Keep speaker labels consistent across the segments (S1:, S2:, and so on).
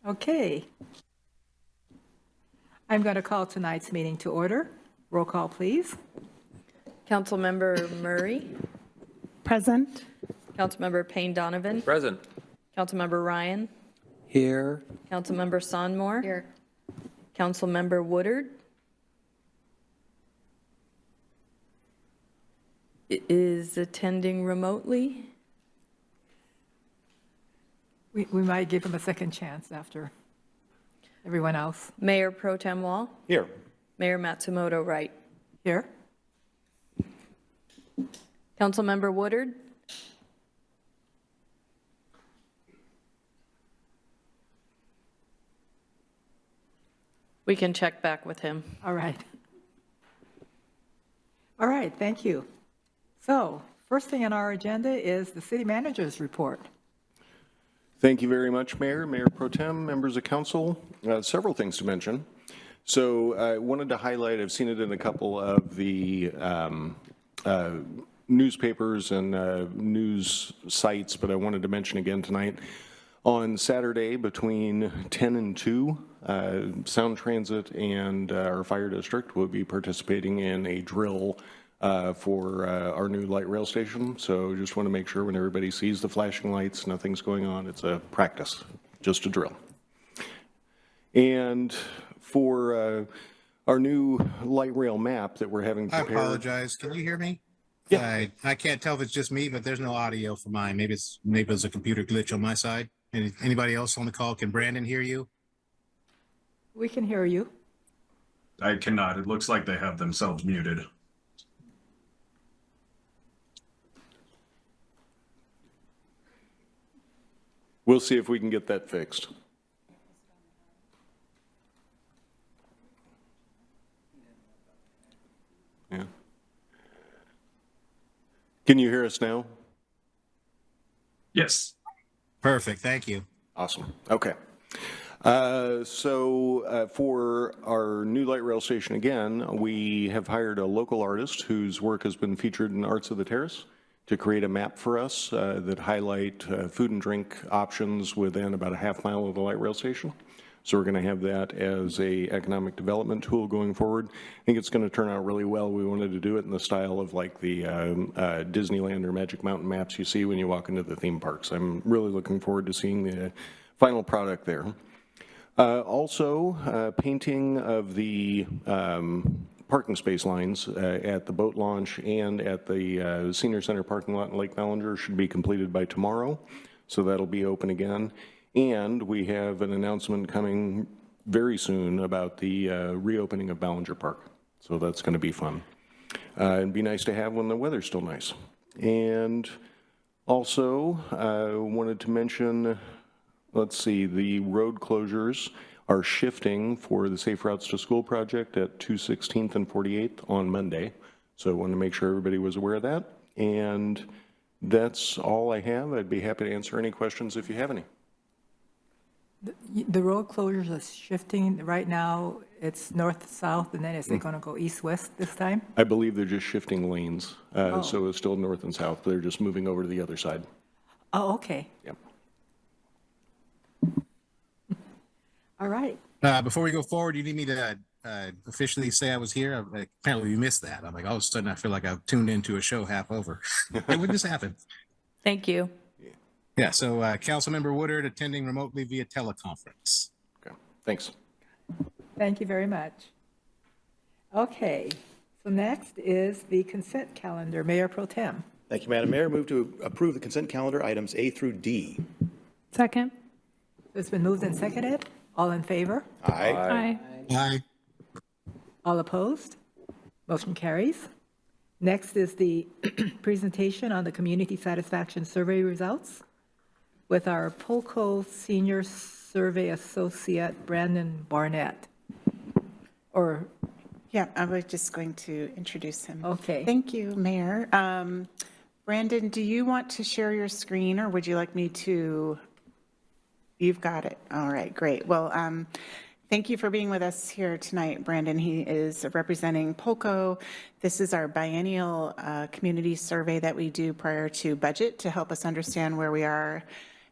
S1: Okay. I'm going to call tonight's meeting to order. Roll call, please.
S2: Councilmember Murray,
S3: Present.
S2: Councilmember Payne Donovan,
S4: Present.
S2: Councilmember Ryan,
S5: Here.
S2: Councilmember Sonmore. Here. Councilmember Woodard is attending remotely.
S1: We might give him a second chance after everyone else.
S2: Mayor Pro Tem Wall,
S5: Here.
S2: Mayor Matsumoto Wright.
S1: Here.
S2: Councilmember Woodard, we can check back with him.
S1: All right. All right, thank you. So, first thing on our agenda is the city manager's report.
S6: Thank you very much, Mayor, Mayor Pro Tem, members of council. Several things to mention. So I wanted to highlight, I've seen it in a couple of the newspapers and news sites, but I wanted to mention again tonight. On Saturday between 10 and 2, Sound Transit and our fire district will be participating in a drill for our new light rail station. So just want to make sure when everybody sees the flashing lights, nothing's going on. It's a practice, just a drill. And for our new light rail map that we're having prepared.
S7: I apologize. Can you hear me?
S6: Yeah.
S7: I can't tell if it's just me, but there's no audio for mine. Maybe it's a computer glitch on my side. Anybody else on the call? Can Brandon hear you?
S1: We can hear you.
S8: I cannot. It looks like they have themselves muted.
S6: We'll see if we can get that fixed. Yeah. Can you hear us now?
S8: Yes.
S7: Perfect. Thank you.
S6: Awesome. Okay. For our new light rail station, again, we have hired a local artist whose work has been featured in Arts of the Terrace to create a map for us that highlight food and drink options within about a half mile of the light rail station. So we're going to have that as a economic development tool going forward. I think it's going to turn out really well. We wanted to do it in the style of like the Disneyland or Magic Mountain maps you see when you walk into the theme parks. I'm really looking forward to seeing the final product there. Also, painting of the parking space lines at the boat launch and at the senior center parking lot in Lake Ballinger should be completed by tomorrow. So that'll be open again. And we have an announcement coming very soon about the reopening of Ballinger Park. So that's going to be fun. It'd be nice to have when the weather's still nice. And also, I wanted to mention, let's see, the road closures are shifting for the Safe Routes to School project at 216th and 48th on Monday. So I wanted to make sure everybody was aware of that. And that's all I have. I'd be happy to answer any questions if you have any.
S1: The road closures are shifting. Right now, it's north-south, and then is it going to go east-west this time?
S6: I believe they're just shifting lanes. So it's still north and south. They're just moving over to the other side.
S1: Oh, okay.
S6: Yep.
S1: All right.
S7: Before we go forward, you need me to officially say I was here? Apparently you missed that. I'm like, all of a sudden I feel like I've tuned into a show half over. When did this happen?
S2: Thank you.
S7: Yeah, so Councilmember Woodard attending remotely via teleconference.
S6: Okay, thanks.
S1: Thank you very much. Okay, so next is the consent calendar. Mayor Pro Tem.
S5: Thank you, Madam Mayor. Move to approve the consent calendar items A through D.
S3: Second.
S1: It's been moved and seconded. All in favor?
S5: Aye.
S7: Aye.
S1: All opposed? Motion carries. Next is the presentation on the community satisfaction survey results with our Polco Senior Survey Associate, Brandon Barnett. Or,
S3: Yeah, I was just going to introduce him.
S1: okay.
S3: Thank you, Mayor. Brandon, do you want to share your screen or would you like me to? You've got it. All right, great. Well, thank you for being with us here tonight, Brandon. He is representing Polco. This is our biennial community survey that we do prior to budget to help us understand where we are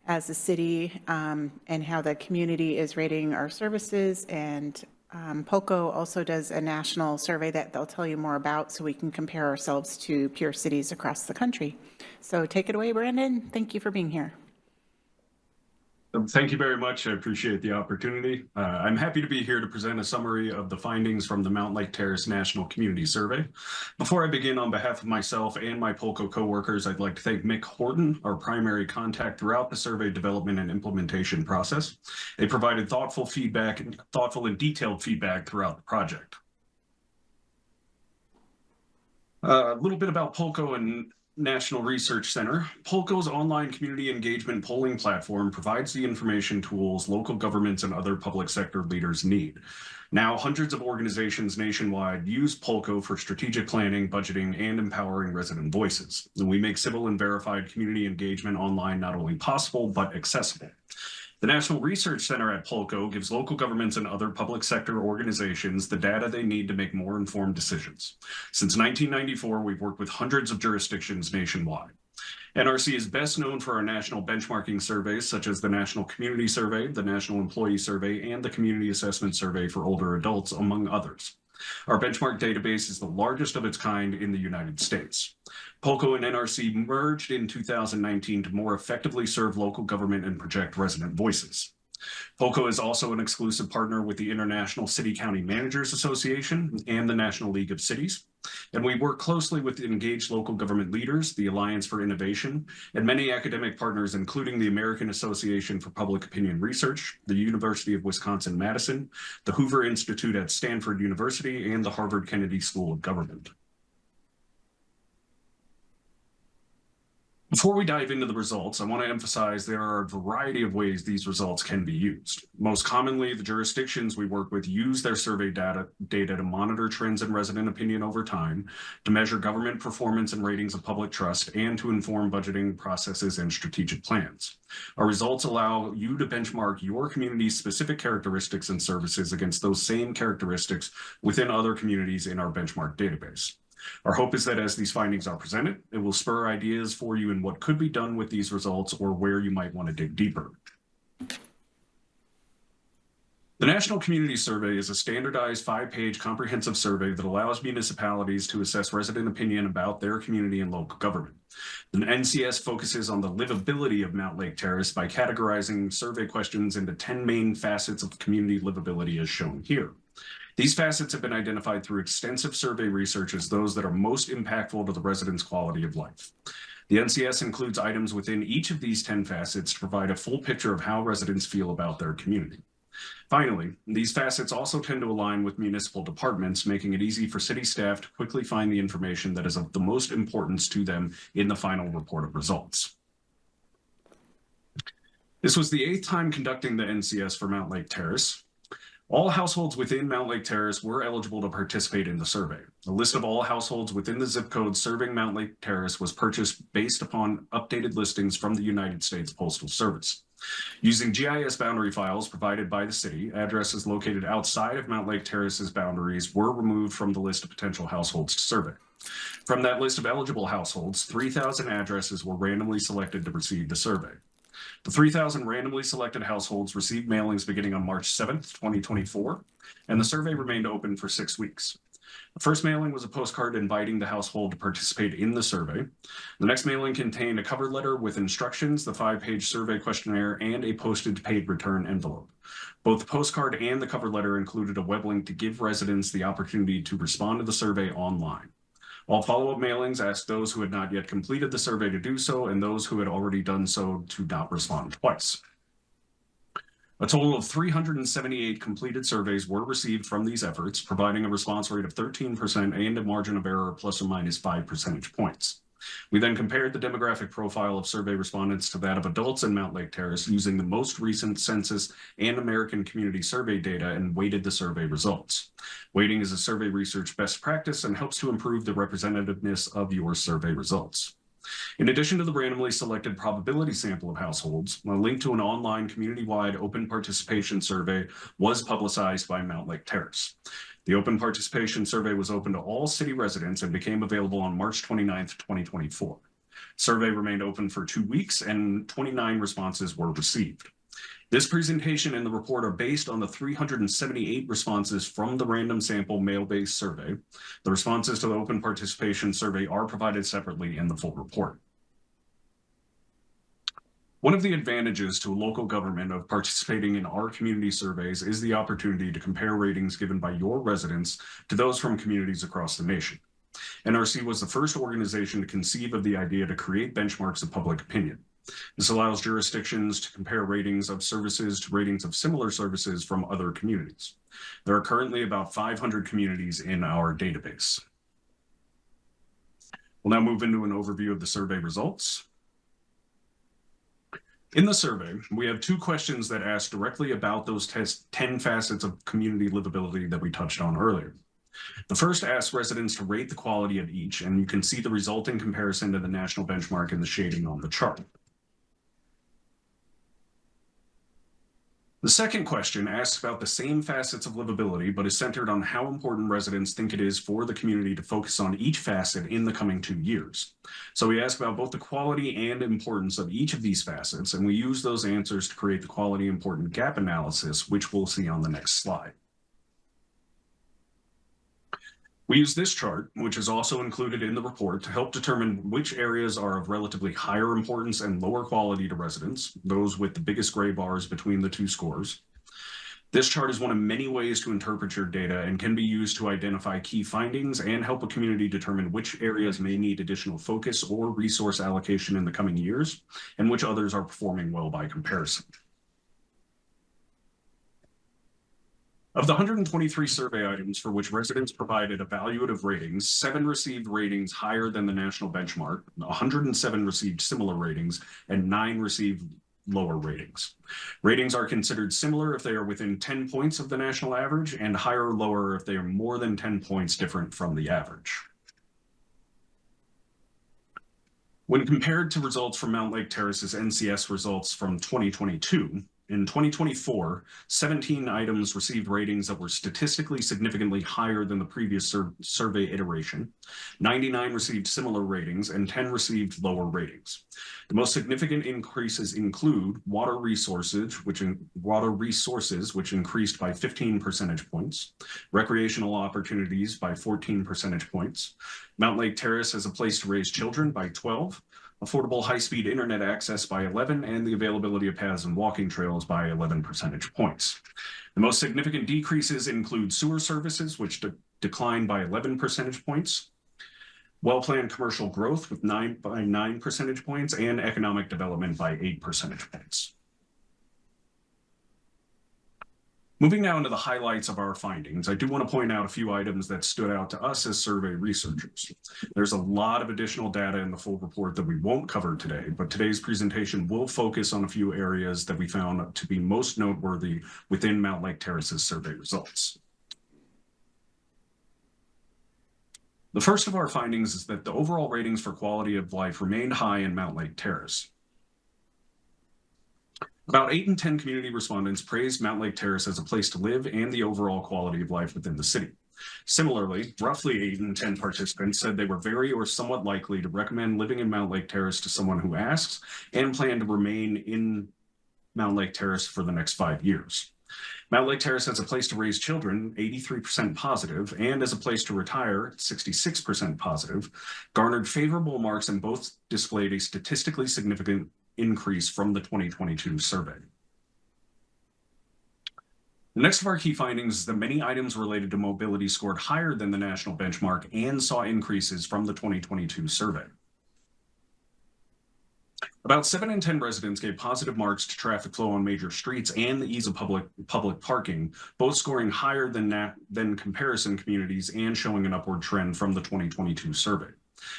S3: as a city and how the community is rating our services. And POCO also does a national survey that they'll tell you more about so we can compare ourselves to peer cities across the country. So take it away, Brandon. Thank you for being here.
S8: Thank you very much. I appreciate the opportunity. I'm happy to be here to present a summary of the findings from the Mountlake Terrace National Community Survey. Before I begin, on behalf of myself and my POCO coworkers, I'd like to thank Mick Horton, our primary contact throughout the survey development and implementation process. They provided thoughtful and detailed feedback throughout the project. A little bit about POCO and National Research Center. POCO's online community engagement polling platform provides the information tools local governments and other public sector leaders need. Now, hundreds of organizations nationwide use POCO for strategic planning, budgeting, and empowering resident voices. And we make civil and verified community engagement online not only possible, but accessible. The National Research Center at POCO gives local governments and other public sector organizations the data they need to make more informed decisions. Since 1994, we've worked with hundreds of jurisdictions nationwide. NRC is best known for our national benchmarking surveys, such as the National Community Survey, the National Employee Survey, and the Community Assessment Survey for older adults, among others. Our benchmark database is the largest of its kind in the United States. POCO and NRC merged in 2019 to more effectively serve local government and project resident voices. POCO is also an exclusive partner with the International City County Managers Association and the National League of Cities. And we work closely with engaged local government leaders, the Alliance for Innovation, and many academic partners, including the American Association for Public Opinion Research, the University of Wisconsin-Madison, the Hoover Institute at Stanford University, and the Harvard Kennedy School of Government. Before we dive into the results, I want to emphasize there are a variety of ways these results can be used. Most commonly, the jurisdictions we work with use their survey data to monitor trends in resident opinion over time, to measure government performance and ratings of public trust, and to inform budgeting processes and strategic plans. Our results allow you to benchmark your community's specific characteristics and services against those same characteristics within other communities in our benchmark database. Our hope is that as these findings are presented, it will spur ideas for you in what could be done with these results or where you might want to dig deeper. The National Community Survey is a standardized 5-page comprehensive survey that allows municipalities to assess resident opinion about their community and local government. The NCS focuses on the livability of Mountlake Terrace by categorizing survey questions into 10 main facets of community livability as shown here. These facets have been identified through extensive survey research as those that are most impactful to the residents' quality of life. The NCS includes items within each of these 10 facets to provide a full picture of how residents feel about their community. Finally, these facets also tend to align with municipal departments, making it easy for city staff to quickly find the information that is of the most importance to them in the final report of results. This was the 8th time conducting the NCS for Mountlake Terrace. All households within Mountlake Terrace were eligible to participate in the survey. A list of all households within the zip code serving Mountlake Terrace was purchased based upon updated listings from the United States Postal Service. Using GIS boundary files provided by the city, addresses located outside of Mountlake Terrace's boundaries were removed from the list of potential households to survey. From that list of eligible households, 3,000 addresses were randomly selected to receive the survey. The 3,000 randomly selected households received mailings beginning on March 7th, 2024, and the survey remained open for 6 weeks. The first mailing was a postcard inviting the household to participate in the survey. The next mailing contained a cover letter with instructions, the 5-page survey questionnaire, and a posted paid return envelope. Both the postcard and the cover letter included a web link to give residents the opportunity to respond to the survey online. All follow-up mailings asked those who had not yet completed the survey to do so, and those who had already done so to not respond twice. A total of 378 completed surveys were received from these efforts, providing a response rate of 13% and a margin of error plus or minus 5 percentage points. We then compared the demographic profile of survey respondents to that of adults in Mountlake Terrace using the most recent census and American Community Survey data and weighted the survey results. Weighting is a survey research best practice and helps to improve the representativeness of your survey results. In addition to the randomly selected probability sample of households, a link to an online community-wide open participation survey was publicized by Mountlake Terrace. The open participation survey was open to all city residents and became available on March 29th, 2024. Survey remained open for 2 weeks and 29 responses were received. This presentation and the report are based on the 378 responses from the random sample mail-based survey. The responses to the open participation survey are provided separately in the full report. One of the advantages to a local government of participating in our community surveys is the opportunity to compare ratings given by your residents to those from communities across the nation. NRC was the first organization to conceive of the idea to create benchmarks of public opinion. This allows jurisdictions to compare ratings of services to ratings of similar services from other communities. There are currently about 500 communities in our database. We'll now move into an overview of the survey results. In the survey, we have 2 questions that ask directly about those 10 facets of community livability that we touched on earlier. The first asks residents to rate the quality of each, and you can see the resulting comparison to the national benchmark in the shading on the chart. The second question asks about the same facets of livability, but is centered on how important residents think it is for the community to focus on each facet in the coming 2 years. So we ask about both the quality and importance of each of these facets, and we use those answers to create the quality important gap analysis, which we'll see on the next slide. We use this chart, which is also included in the report, to help determine which areas are of relatively higher importance and lower quality to residents, those with the biggest gray bars between the 2 scores. This chart is one of many ways to interpret your data and can be used to identify key findings and help a community determine which areas may need additional focus or resource allocation in the coming years, and which others are performing well by comparison. Of the 123 survey items for which residents provided evaluative ratings, 7 received ratings higher than the national benchmark, 107 received similar ratings, and 9 received lower ratings. Ratings are considered similar if they are within 10 points of the national average, and higher or lower if they are more than 10 points different from the average. When compared to results from Mountlake Terrace's NCS results from 2022, in 2024, 17 items received ratings that were statistically significantly higher than the previous survey iteration. 99 received similar ratings, and 10 received lower ratings. The most significant increases include water resources, which increased by 15 percentage points, recreational opportunities by 14 percentage points, Mountlake Terrace as a place to raise children by 12, affordable high-speed internet access by 11, and the availability of paths and walking trails by 11 percentage points. The most significant decreases include sewer services, which declined by 11 percentage points, well-planned commercial growth with 9 percentage points, and economic development by 8 percentage points. Moving now into the highlights of our findings, I do want to point out a few items that stood out to us as survey researchers. There's a lot of additional data in the full report that we won't cover today, but today's presentation will focus on a few areas that we found to be most noteworthy within Mountlake Terrace's survey results. The first of our findings is that the overall ratings for quality of life remained high in Mountlake Terrace. About 8 in 10 community respondents praised Mountlake Terrace as a place to live and the overall quality of life within the city. Similarly, roughly 8 in 10 participants said they were very or somewhat likely to recommend living in Mountlake Terrace to someone who asks and plan to remain in Mountlake Terrace for the next 5 years. Mountlake Terrace as a place to raise children, 83% positive, and as a place to retire, 66% positive, garnered favorable marks and both displayed a statistically significant increase from the 2022 survey. The next of our key findings is that many items related to mobility scored higher than the national benchmark and saw increases from the 2022 survey. About 7 in 10 residents gave positive marks to traffic flow on major streets and the ease of public parking, both scoring higher than comparison communities and showing an upward trend from the 2022 survey.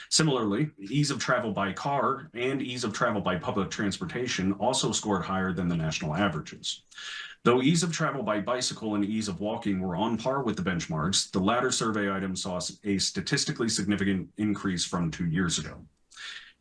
S8: Similarly, ease of travel by car and ease of travel by public transportation also scored higher than the national averages. Though ease of travel by bicycle and ease of walking were on par with the benchmarks, the latter survey item saw a statistically significant increase from 2 years ago.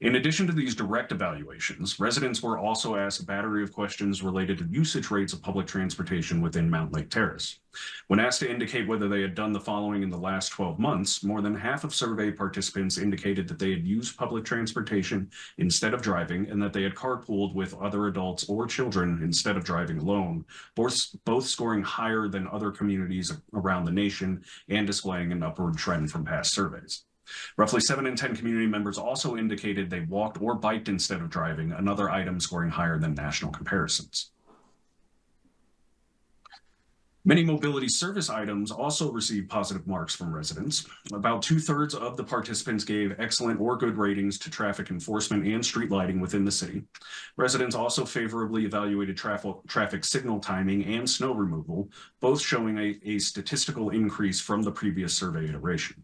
S8: In addition to these direct evaluations, residents were also asked a battery of questions related to usage rates of public transportation within Mountlake Terrace. When asked to indicate whether they had done the following in the last 12 months, more than half of survey participants indicated that they had used public transportation instead of driving and that they had carpooled with other adults or children instead of driving alone, both scoring higher than other communities around the nation and displaying an upward trend from past surveys. Roughly 7 in 10 community members also indicated they walked or biked instead of driving, another item scoring higher than national comparisons. Many mobility service items also received positive marks from residents. About 2/3 of the participants gave excellent or good ratings to traffic enforcement and street lighting within the city. Residents also favorably evaluated traffic signal timing and snow removal, both showing a statistical increase from the previous survey iteration.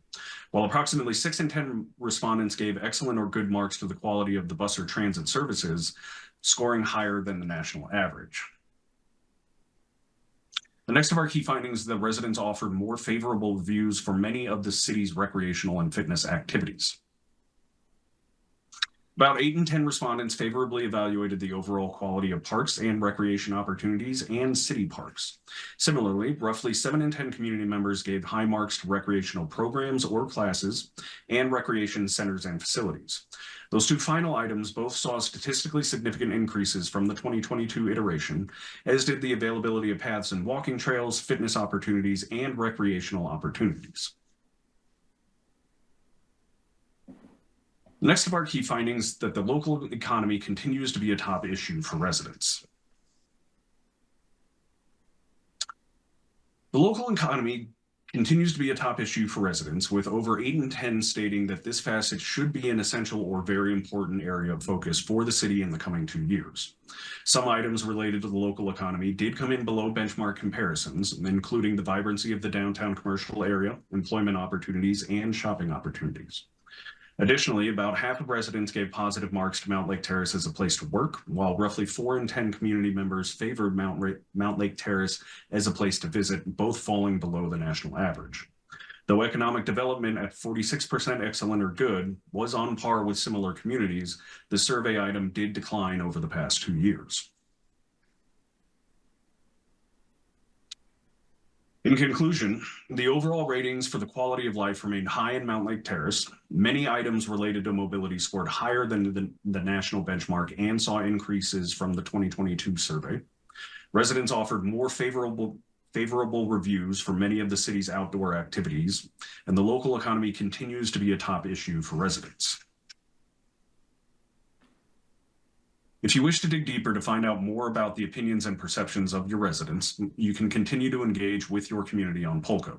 S8: While approximately 6 in 10 respondents gave excellent or good marks for the quality of the bus or transit services, scoring higher than the national average. The next of our key findings is that residents offered more favorable reviews for many of the city's recreational and fitness activities. About 8 in 10 respondents favorably evaluated the overall quality of parks and recreation opportunities and city parks. Similarly, roughly 7 in 10 community members gave high marks to recreational programs or classes and recreation centers and facilities. Those two final items both saw statistically significant increases from the 2022 iteration, as did the availability of paths and walking trails, fitness opportunities, and recreational opportunities. Next of our key findings that the local economy continues to be a top issue for residents. The local economy continues to be a top issue for residents, with over 8 in 10 stating that this facet should be an essential or very important area of focus for the city in the coming 2 years. Some items related to the local economy did come in below benchmark comparisons, including the vibrancy of the downtown commercial area, employment opportunities, and shopping opportunities. Additionally, about half of residents gave positive marks to Mountlake Terrace as a place to work, while roughly 4 in 10 community members favored Mountlake Terrace as a place to visit, both falling below the national average. Though economic development at 46% excellent or good was on par with similar communities, the survey item did decline over the past 2 years. In conclusion, the overall ratings for the quality of life remained high in Mountlake Terrace. Many items related to mobility scored higher than the national benchmark and saw increases from the 2022 survey. Residents offered more favorable reviews for many of the city's outdoor activities, and the local economy continues to be a top issue for residents. If you wish to dig deeper to find out more about the opinions and perceptions of your residents, you can continue to engage with your community on Polko.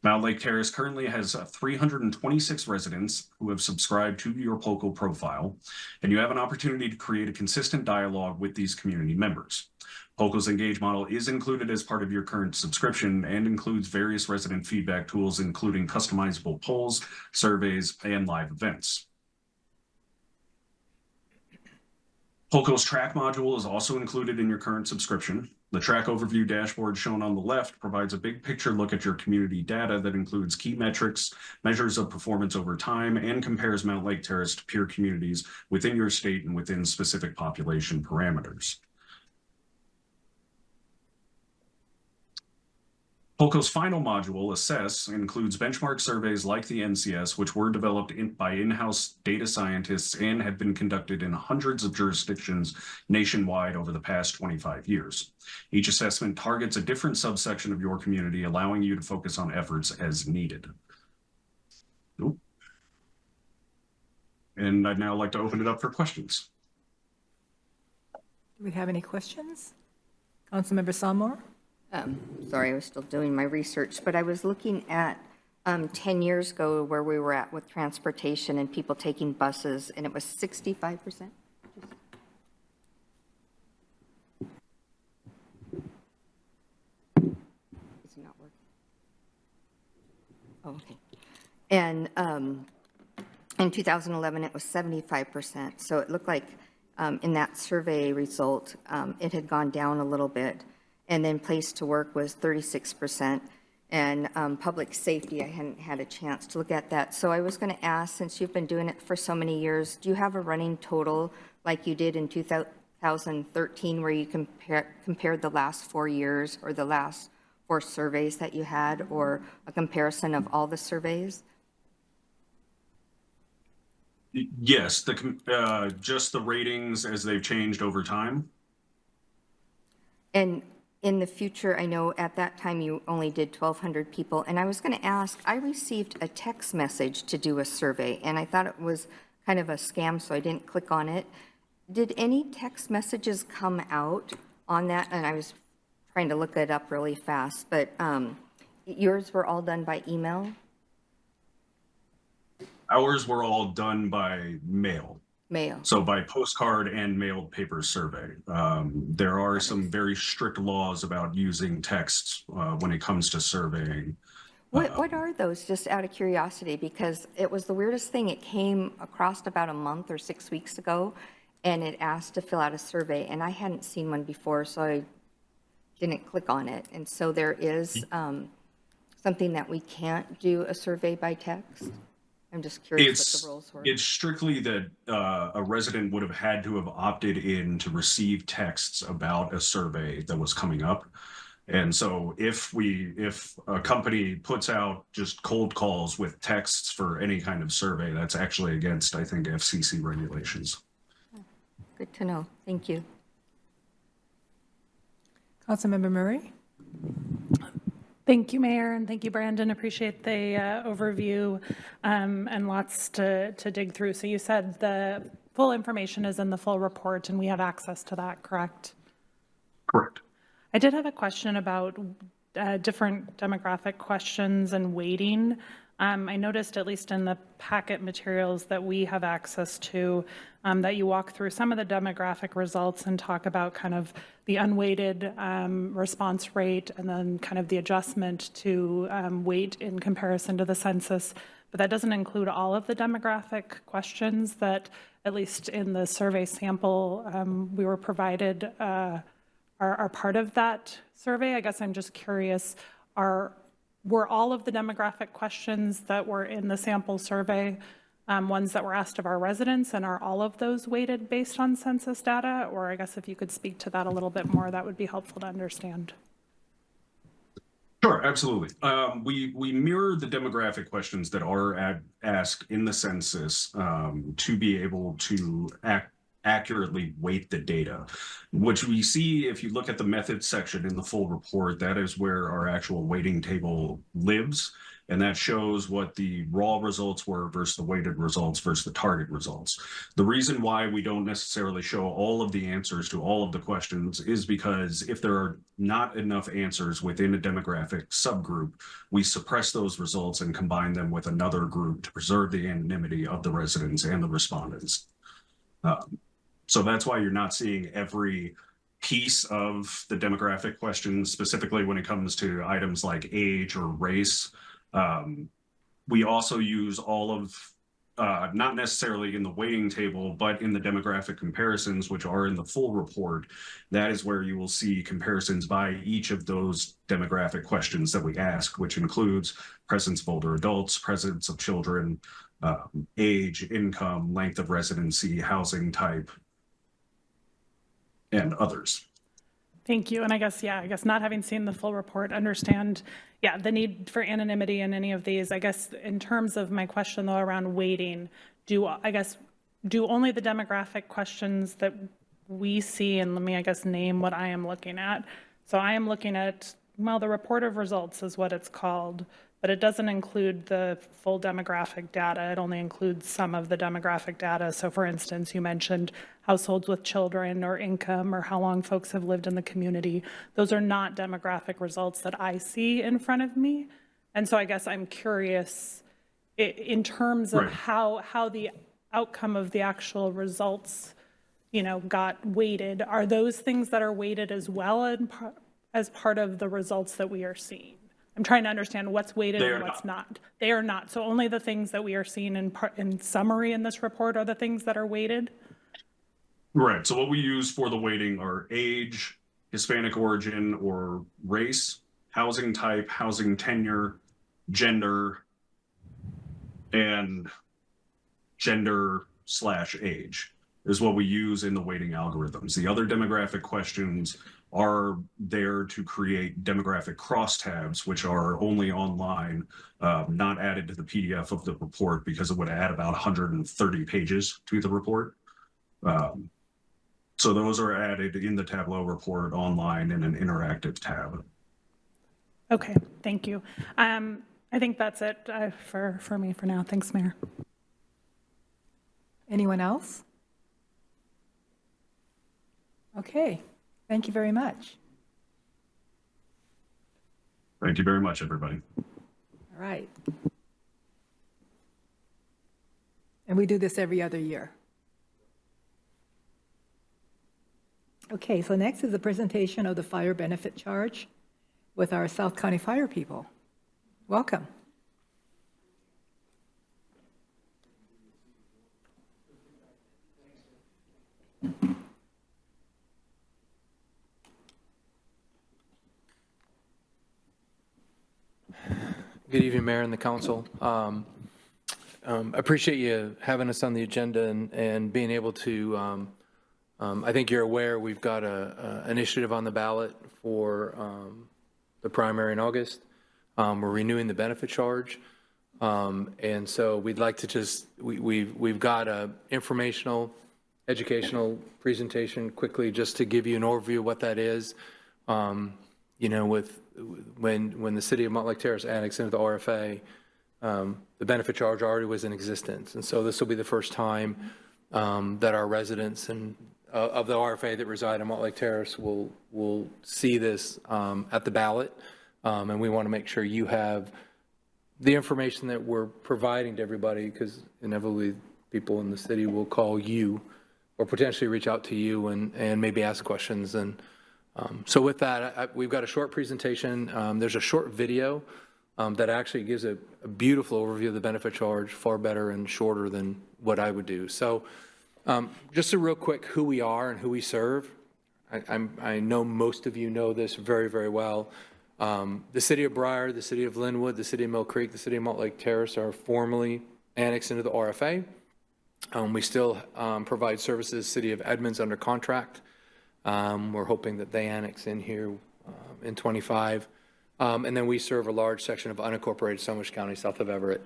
S8: Mountlake Terrace currently has 326 residents who have subscribed to your Polko profile, and you have an opportunity to create a consistent dialogue with these community members. Polko's Engage model is included as part of your current subscription and includes various resident feedback tools, including customizable polls, surveys, and live events. Polko's track module is also included in your current subscription. The track overview dashboard shown on the left provides a big picture look at your community data that includes key metrics, measures of performance over time, and compares Mountlake Terrace to peer communities within your state and within specific population parameters. Polko's final module, Assess, includes benchmark surveys like the NCS, which were developed by in-house data scientists and have been conducted in hundreds of jurisdictions nationwide over the past 25 years. Each assessment targets a different subsection of your community, allowing you to focus on efforts as needed. And I'd now like to open it up for questions.
S1: Do we have any questions? Councilmember Salmore?
S4: Sorry, I was still doing my research, but I was looking at 10 years ago where we were at with transportation and people taking buses, and it was 65%. Is it not working? Oh, okay. And in 2011, it was 75%. So it looked like in that survey result, it had gone down a little bit. And then place to work was 36%. and public safety. I hadn't had a chance to look at that. So I was going to ask, since you've been doing it for so many years, do you have a running total like you did in 2013 where you compared the last 4 years or the last 4 surveys that you had, or a comparison of all the surveys?
S8: Yes, just the ratings as they've changed over time.
S4: And in the future, I know at that time you only did 1,200 people, and I was going to ask, I received a text message to do a survey, and I thought it was kind of a scam, so I didn't click on it. Did any text messages come out on that? And I was trying to look it up really fast, but yours were all done by email?
S8: Ours were all done by mail.
S4: Mail.
S8: So by postcard and mailed paper survey. There are some very strict laws about using text when it comes to surveying.
S4: What are those, just out of curiosity? Because it was the weirdest thing. It came across about a month or 6 weeks ago, and it asked to fill out a survey, and I hadn't seen one before, so I didn't click on it. And so there is something that we can't do a survey by text? I'm just curious what the rules were.
S8: It's strictly that a resident would have had to have opted in to receive texts about a survey that was coming up. And so if a company puts out just cold calls with texts for any kind of survey, that's actually against, I think, FCC regulations.
S4: Good to know. Thank you.
S1: Councilmember Murray?
S9: Thank you, Mayor, and thank you, Brandon. Appreciate the overview and lots to dig through. So you said the full information is in the full report and we have access to that, correct?
S8: Correct.
S9: I did have a question about different demographic questions and weighting. I noticed, at least in the packet materials that we have access to, that you walk through some of the demographic results and talk about kind of the unweighted response rate and then kind of the adjustment to weight in comparison to the census. But that doesn't include all of the demographic questions that, at least in the survey sample we were provided, are part of that survey. I guess I'm just curious, were all of the demographic questions that were in the sample survey ones that were asked of our residents, and are all of those weighted based on census data? Or I guess if you could speak to that a little bit more, that would be helpful to understand.
S8: Sure, absolutely. We mirror the demographic questions that are asked in the census to be able to accurately weight the data, which we see if you look at the methods section in the full report. That is where our actual weighting table lives, and that shows what the raw results were versus the weighted results versus the target results. The reason why we don't necessarily show all of the answers to all of the questions is because if there are not enough answers within a demographic subgroup, we suppress those results and combine them with another group to preserve the anonymity of the residents and the respondents. So that's why you're not seeing every piece of the demographic questions, specifically when it comes to items like age or race. We also use all of, not necessarily in the weighting table, but in the demographic comparisons, which are in the full report. That is where you will see comparisons by each of those demographic questions that we ask, which includes presence of older adults, presence of children, age, income, length of residency, housing type, and others.
S9: Thank you. And I guess not having seen the full report, understand, the need for anonymity in any of these. I guess in terms of my question though around weighting, do only the demographic questions that we see, and let me, name what I am looking at. So I am looking at, the report of results is what it's called, but it doesn't include the full demographic data. It only includes some of the demographic data. So for instance, you mentioned households with children or income or how long folks have lived in the community. Those are not demographic results that I see in front of me. And so I guess I'm curious in terms of how the outcome of the actual results, got weighted. Are those things that are weighted as well as part of the results that we are seeing? I'm trying to understand what's weighted and what's not. They are not. So only the things that we are seeing in summary in this report are the things that are weighted?
S8: Right. So what we use for the weighting are age, Hispanic origin, or race, housing type, housing tenure, gender, and gender/age is what we use in the weighting algorithms. The other demographic questions are there to create demographic crosstabs, which are only online, not added to the PDF of the report because it would add about 130 pages to the report. So those are added in the Tableau report online in an interactive tab.
S9: Okay, thank you. I think that's it for me for now. Thanks, Mayor.
S1: Anyone else? Okay, thank you very much.
S8: Thank you very much, everybody.
S1: All right. And we do this every other year. Okay, so next is a presentation of the fire benefit charge with our South County Fire people. Welcome.
S10: Good evening, Mayor and the council. Appreciate you having us on the agenda and being able to, I think you're aware, we've got an initiative on the ballot for the primary in August. We're renewing the benefit charge. And so we'd like to just, we've got a informational, educational presentation quickly just to give you an overview of what that is. You know, when the city of Mountlake Terrace annexed into the RFA, the benefit charge already was in existence. And so this will be the first time that our residents and of the RFA that reside in Mountlake Terrace will see this at the ballot. And we want to make sure you have the information that we're providing to everybody, because inevitably people in the city will call you or potentially reach out to you and maybe ask questions. And so with that, we've got a short presentation. There's a short video that actually gives a beautiful overview of the benefit charge, far better and shorter than what I would do. So just a real quick who we are and who we serve. I know most of you know this very, very well. The city of Briar, the city of Linwood, the city of Mill Creek, the city of Mountlake Terrace are formally annexed into the RFA. We still provide services, city of Edmonds under contract. We're hoping that they annex in here in 25. And then we serve a large section of unincorporated Sandwich County south of Everett.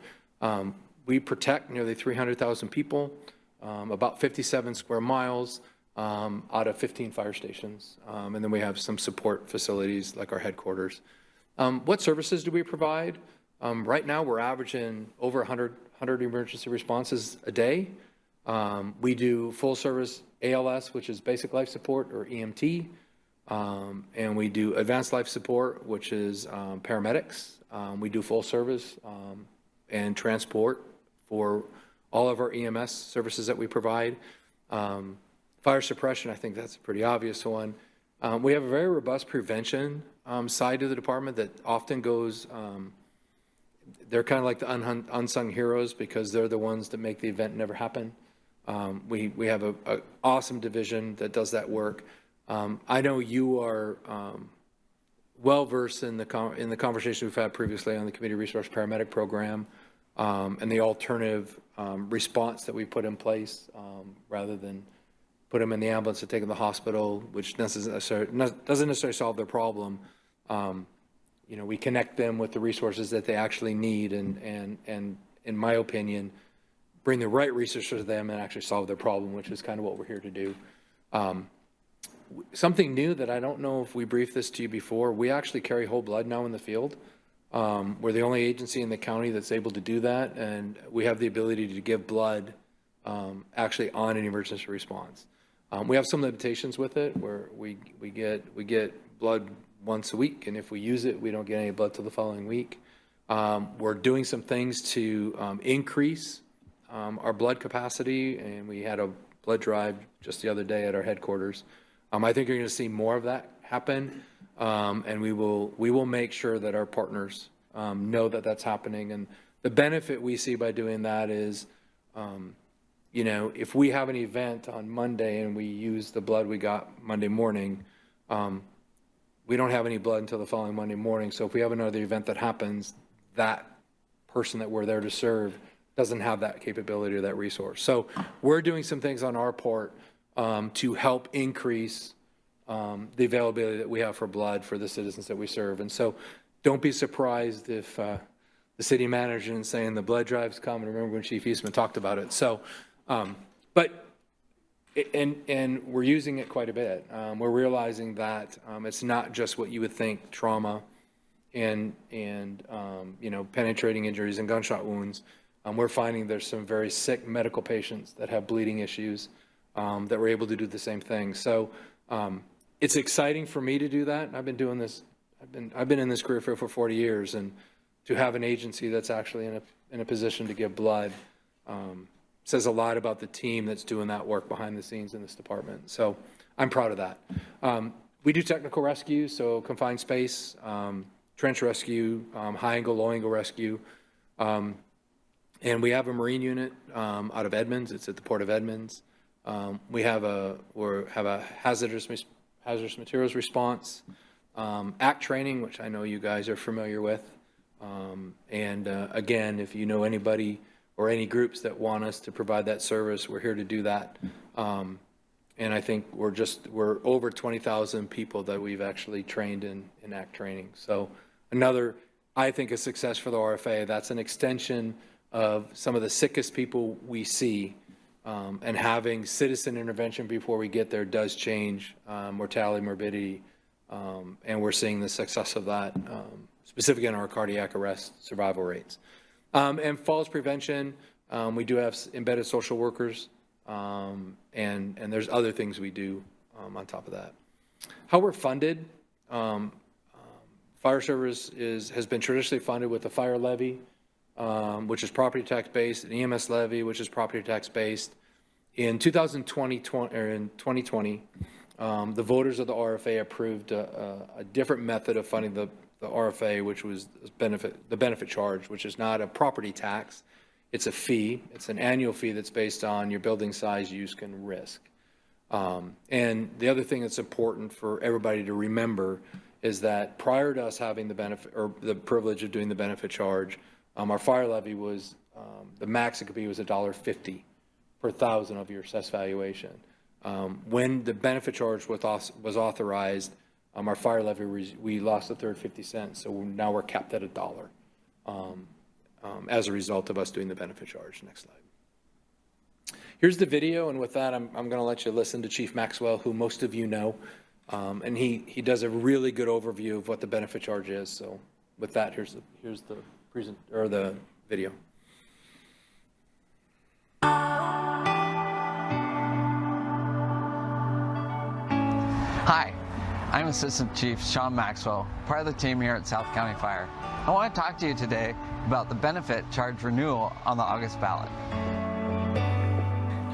S10: We protect nearly 300,000 people, about 57 square miles out of 15 fire stations. And then we have some support facilities like our headquarters. What services do we provide? Right now we're averaging over 100 emergency responses a day. We do full service ALS, which is basic life support, or EMT. And we do advanced life support, which is paramedics. We do full service and transport for all of our EMS services that we provide. Fire suppression, I think that's a pretty obvious one. We have a very robust prevention side to the department that often goes, they're kind of like the unsung heroes because they're the ones that make the event never happen. We have an awesome division that does that work. I know you are well-versed in the conversation we've had previously on the Community Resource Paramedic Program and the alternative response that we put in place rather than put them in the ambulance and take them to the hospital, which doesn't necessarily solve their problem. You know, we connect them with the resources that they actually need and in my opinion, bring the right resources to them and actually solve their problem, which is kind of what we're here to do. Something new that I don't know if we briefed this to you before, we actually carry whole blood now in the field. We're the only agency in the county that's able to do that, and we have the ability to give blood actually on an emergency response. We have some limitations with it where we get blood once a week, and if we use it, we don't get any blood till the following week. We're doing some things to increase our blood capacity, and we had a blood drive just the other day at our headquarters. I think you're going to see more of that happen, and we will make sure that our partners know that that's happening. And the benefit we see by doing that is, you know, if we have an event on Monday and we use the blood we got Monday morning, we don't have any blood until the following Monday morning. So if we have another event that happens, that person that we're there to serve doesn't have that capability or that resource. So we're doing some things on our part to help increase the availability that we have for blood for the citizens that we serve. And so don't be surprised if the city manager is saying the blood drive's coming. Remember when Chief Eastman talked about it. So, and we're using it quite a bit. We're realizing that it's not just what you would think, trauma and penetrating injuries and gunshot wounds. We're finding there's some very sick medical patients that have bleeding issues that we're able to do the same thing. So it's exciting for me to do that. I've been doing this. I've been in this career for 40 years, and to have an agency that's actually in a position to give blood says a lot about the team that's doing that work behind the scenes in this department. So I'm proud of that. We do technical rescue, so confined space, trench rescue, high angle, low angle rescue. And we have a Marine unit out of Edmonds. It's at the Port of Edmonds. We have a hazardous materials response, ACT training, which I know you guys are familiar with. Again, if you know anybody or any groups that want us to provide that service, we're here to do that. And I think we're over 20,000 people that we've actually trained in ACT training. So another, I think, a success for the RFA. That's an extension of some of the sickest people we see, and having citizen intervention before we get there does change mortality, morbidity, and we're seeing the success of that, specifically in our cardiac arrest survival rates. And falls prevention, we do have embedded social workers, and there's other things we do on top of that. How we're funded, fire service has been traditionally funded with a fire levy, which is property tax based, an EMS levy, which is property tax based. In 2020, the voters of the RFA approved a different method of funding the RFA, which was the benefit charge, which is not a property tax. It's a fee. It's an annual fee that's based on your building size, use, and risk. And the other thing that's important for everybody to remember is that prior to us having the benefit or the privilege of doing the benefit charge, our fire levy was, the max it could be was $1.50 per thousand of your assessed valuation. When the benefit charge was authorized, our fire levy, we lost a third 50 cents, so now we're capped at $1 as a result of us doing the benefit charge. Next slide. Here's the video, and with that, I'm going to let you listen to Chief Maxwell, who most of you know, and he does a really good overview of what the benefit charge is. So with that, here's the video.
S11: Hi, I'm Assistant Chief Sean Maxwell, part of the team here at South County Fire. I want to talk to you today about the benefit charge renewal on the August ballot.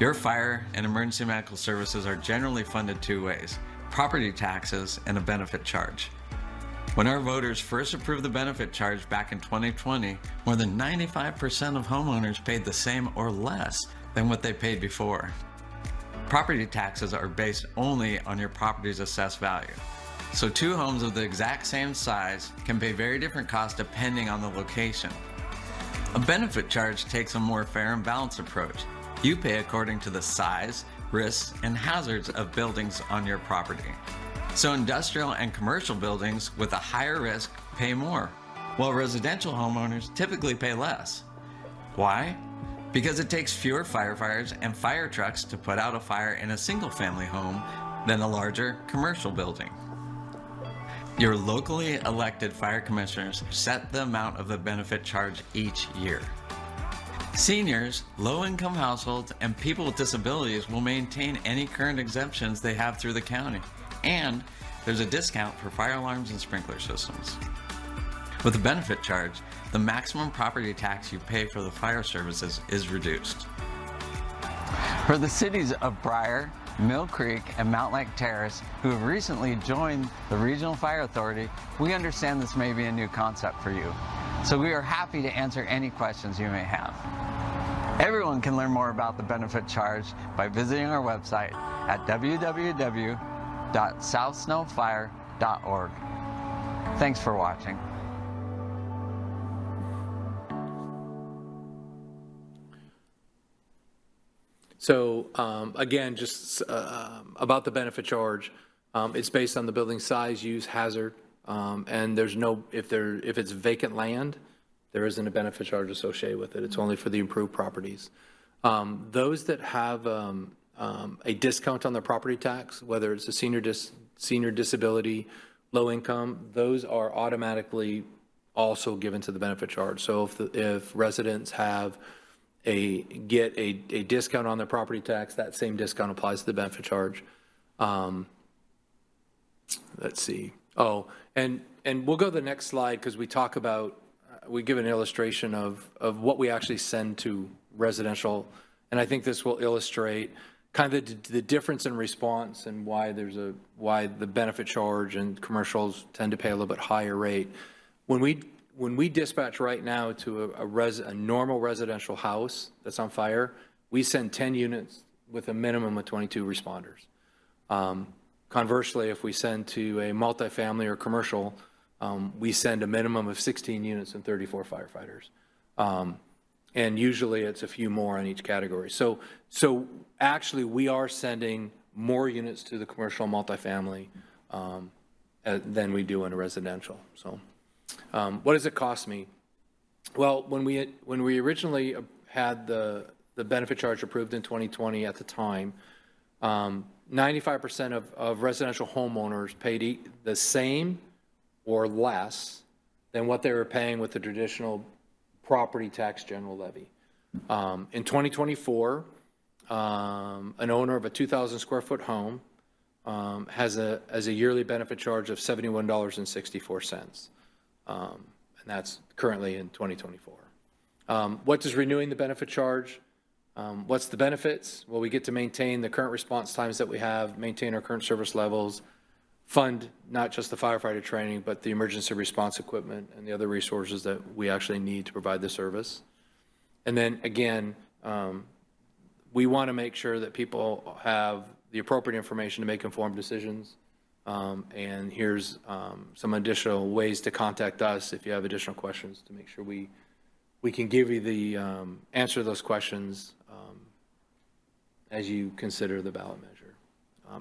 S11: Your fire and emergency medical services are generally funded two ways: property taxes and a benefit charge. When our voters first approved the benefit charge back in 2020, more than 95% of homeowners paid the same or less than what they paid before. Property taxes are based only on your property's assessed value. So two homes of the exact same size can pay very different costs depending on the location. A benefit charge takes a more fair and balanced approach. You pay according to the size, risks, and hazards of buildings on your property. So industrial and commercial buildings with a higher risk pay more, while residential homeowners typically pay less. Why? Because it takes fewer firefighters and fire trucks to put out a fire in a single-family home than a larger commercial building. Your locally elected fire commissioners set the amount of the benefit charge each year. Seniors, low-income households, and people with disabilities will maintain any current exemptions they have through the county, and there's a discount for fire alarms and sprinkler systems. With the benefit charge, the maximum property tax you pay for the fire services is reduced. For the cities of Briar, Mill Creek, and Mountlake Terrace, who have recently joined the Regional Fire Authority, we understand this may be a new concept for you. So we are happy to answer any questions you may have. Everyone can learn more about the benefit charge by visiting our website at www.southsnowfire.com. mountlake.org. Thanks for watching.
S10: So again, just about the benefit charge, it's based on the building size, use, hazard, and there's no, if it's vacant land, there isn't a benefit charge associated with it. It's only for the improved properties. Those that have a discount on their property tax, whether it's a senior disability, low income, those are automatically also given to the benefit charge. So if residents have get a discount on their property tax, that same discount applies to the benefit charge. Let's see. Oh, and we'll go to the next slide because we talk about, we give an illustration of what we actually send to residential. And I think this will illustrate kind of the difference in response and why the benefit charge and commercials tend to pay a little bit higher rate. When we dispatch right now to a normal residential house that's on fire, we send 10 units with a minimum of 22 responders. Conversely, if we send to a multifamily or commercial, we send a minimum of 16 units and 34 firefighters. And usually it's a few more on each category. So actually we are sending more units to the commercial multifamily than we do in a residential. So what does it cost me? Well, when we originally had the benefit charge approved in 2020 at the time, 95% of residential homeowners paid the same or less than what they were paying with the traditional property tax general levy. In 2024, an owner of a 2,000 square foot home has a yearly benefit charge of $71.64. And that's currently in 2024. What does renewing the benefit charge? What's the benefits? Well, we get to maintain the current response times that we have, maintain our current service levels, fund not just the firefighter training, but the emergency response equipment and the other resources that we actually need to provide the service. And then again, we want to make sure that people have the appropriate information to make informed decisions. And here's some additional ways to contact us if you have additional questions to make sure we can give you the answer to those questions as you consider the ballot measure.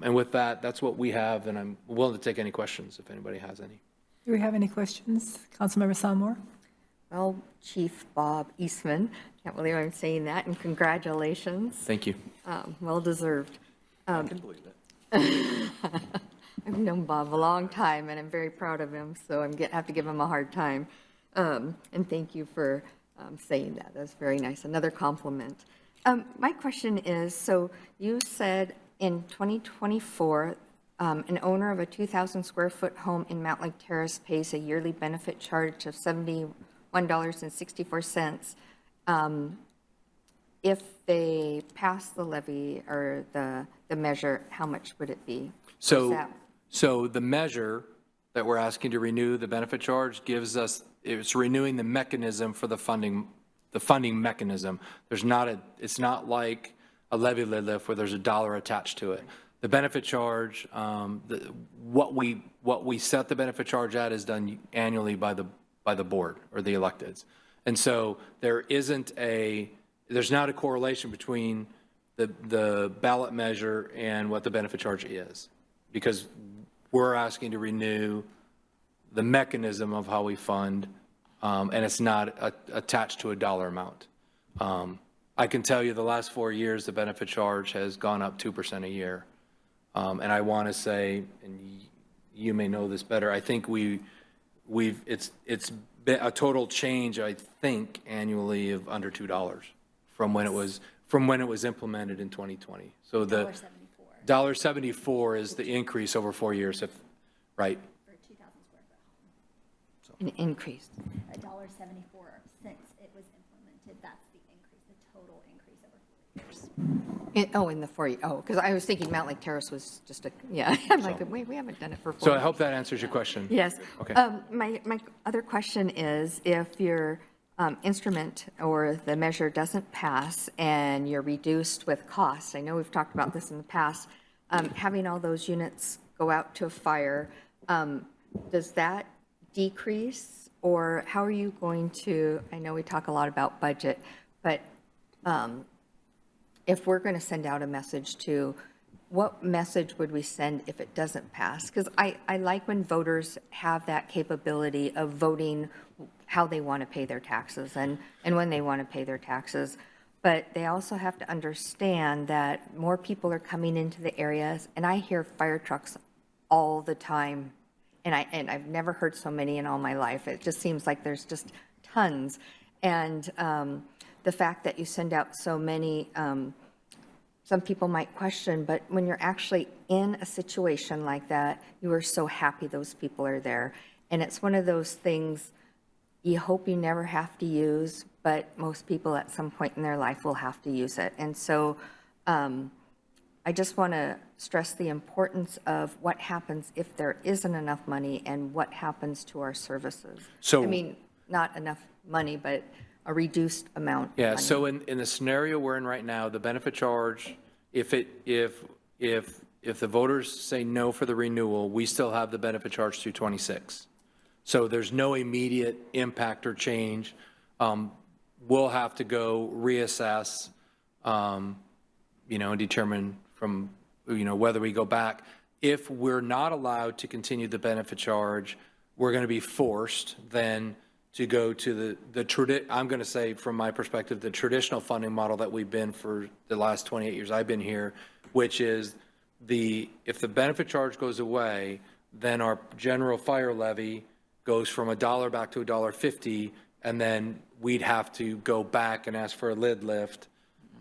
S10: And with that, that's what we have, and I'm willing to take any questions if anybody has any.
S1: Do we have any questions? Councilmember Salmore?
S4: Well, Chief Bob Eastman, can't believe I'm saying that, and congratulations.
S10: Thank you.
S4: Well deserved.
S10: I can believe it.
S4: I've known Bob a long time, and I'm very proud of him, so I have to give him a hard time. And thank you for saying that. That's very nice. Another compliment. My question is, so you said in 2024, an owner of a 2,000 square foot home in Mountlake Terrace pays a yearly benefit charge of $71.64. If they pass the levy or the measure, how much would it be?
S10: So the measure that we're asking to renew the benefit charge gives us, it's renewing the mechanism for the funding mechanism. It's not like a levy lift where there's a dollar attached to it. The benefit charge, what we set the benefit charge at is done annually by the board or the electeds. And so there's not a correlation between the ballot measure and what the benefit charge is, because we're asking to renew the mechanism of how we fund, and it's not attached to a dollar amount. I can tell you the last 4 years, the benefit charge has gone up 2% a year. And I want to say, and you may know this better, I think it's been a total change, I think, annually of under $2 from when it was implemented in 2020. So the $1.74 is the increase over 4 years, right?
S12: For 2,000 square foot home.
S4: An increase.
S12: $1.74 since it was implemented. That's the increase, the total increase over 4 years.
S4: In the 4 years. Oh, because I was thinking Mountlake Terrace was just yeah. I'm like, wait, we haven't done it for 4 years.
S10: So I hope that answers your question.
S4: Yes.
S10: Okay.
S4: My other question is, if your instrument or the measure doesn't pass and you're reduced with costs, I know we've talked about this in the past, having all those units go out to a fire, Does that decrease, or how are you going to, I know we talk a lot about budget, but if we're going to send out a message to, what message would we send if it doesn't pass? Because I like when voters have that capability of voting how they want to pay their taxes and when they want to pay their taxes. But they also have to understand that more people are coming into the areas, and I hear fire trucks all the time. And I've never heard so many in all my life. It just seems like there's just tons. And the fact that you send out so many, some people might question, but when you're actually in a situation like that, you are so happy those people are there. And it's one of those things you hope you never have to use, but most people at some point in their life will have to use it. And so I just want to stress the importance of what happens if there isn't enough money and what happens to our services.
S10: So-
S4: I mean, not enough money, but a reduced amount of
S10: Yeah,
S4: money.
S10: so in the scenario we're in right now, the benefit charge, if the voters say no for the renewal, we still have the benefit charge through 26. So there's no immediate impact or change. We'll have to go reassess, and determine from, whether we go back. If we're not allowed to continue the benefit charge, we're going to be forced then to go to I'm going to say from my perspective, the traditional funding model that we've been for the last 28 years I've been here, which is if the benefit charge goes away, then our general fire levy goes from $1 back to $1.50, and then we'd have to go back and ask for a lid lift,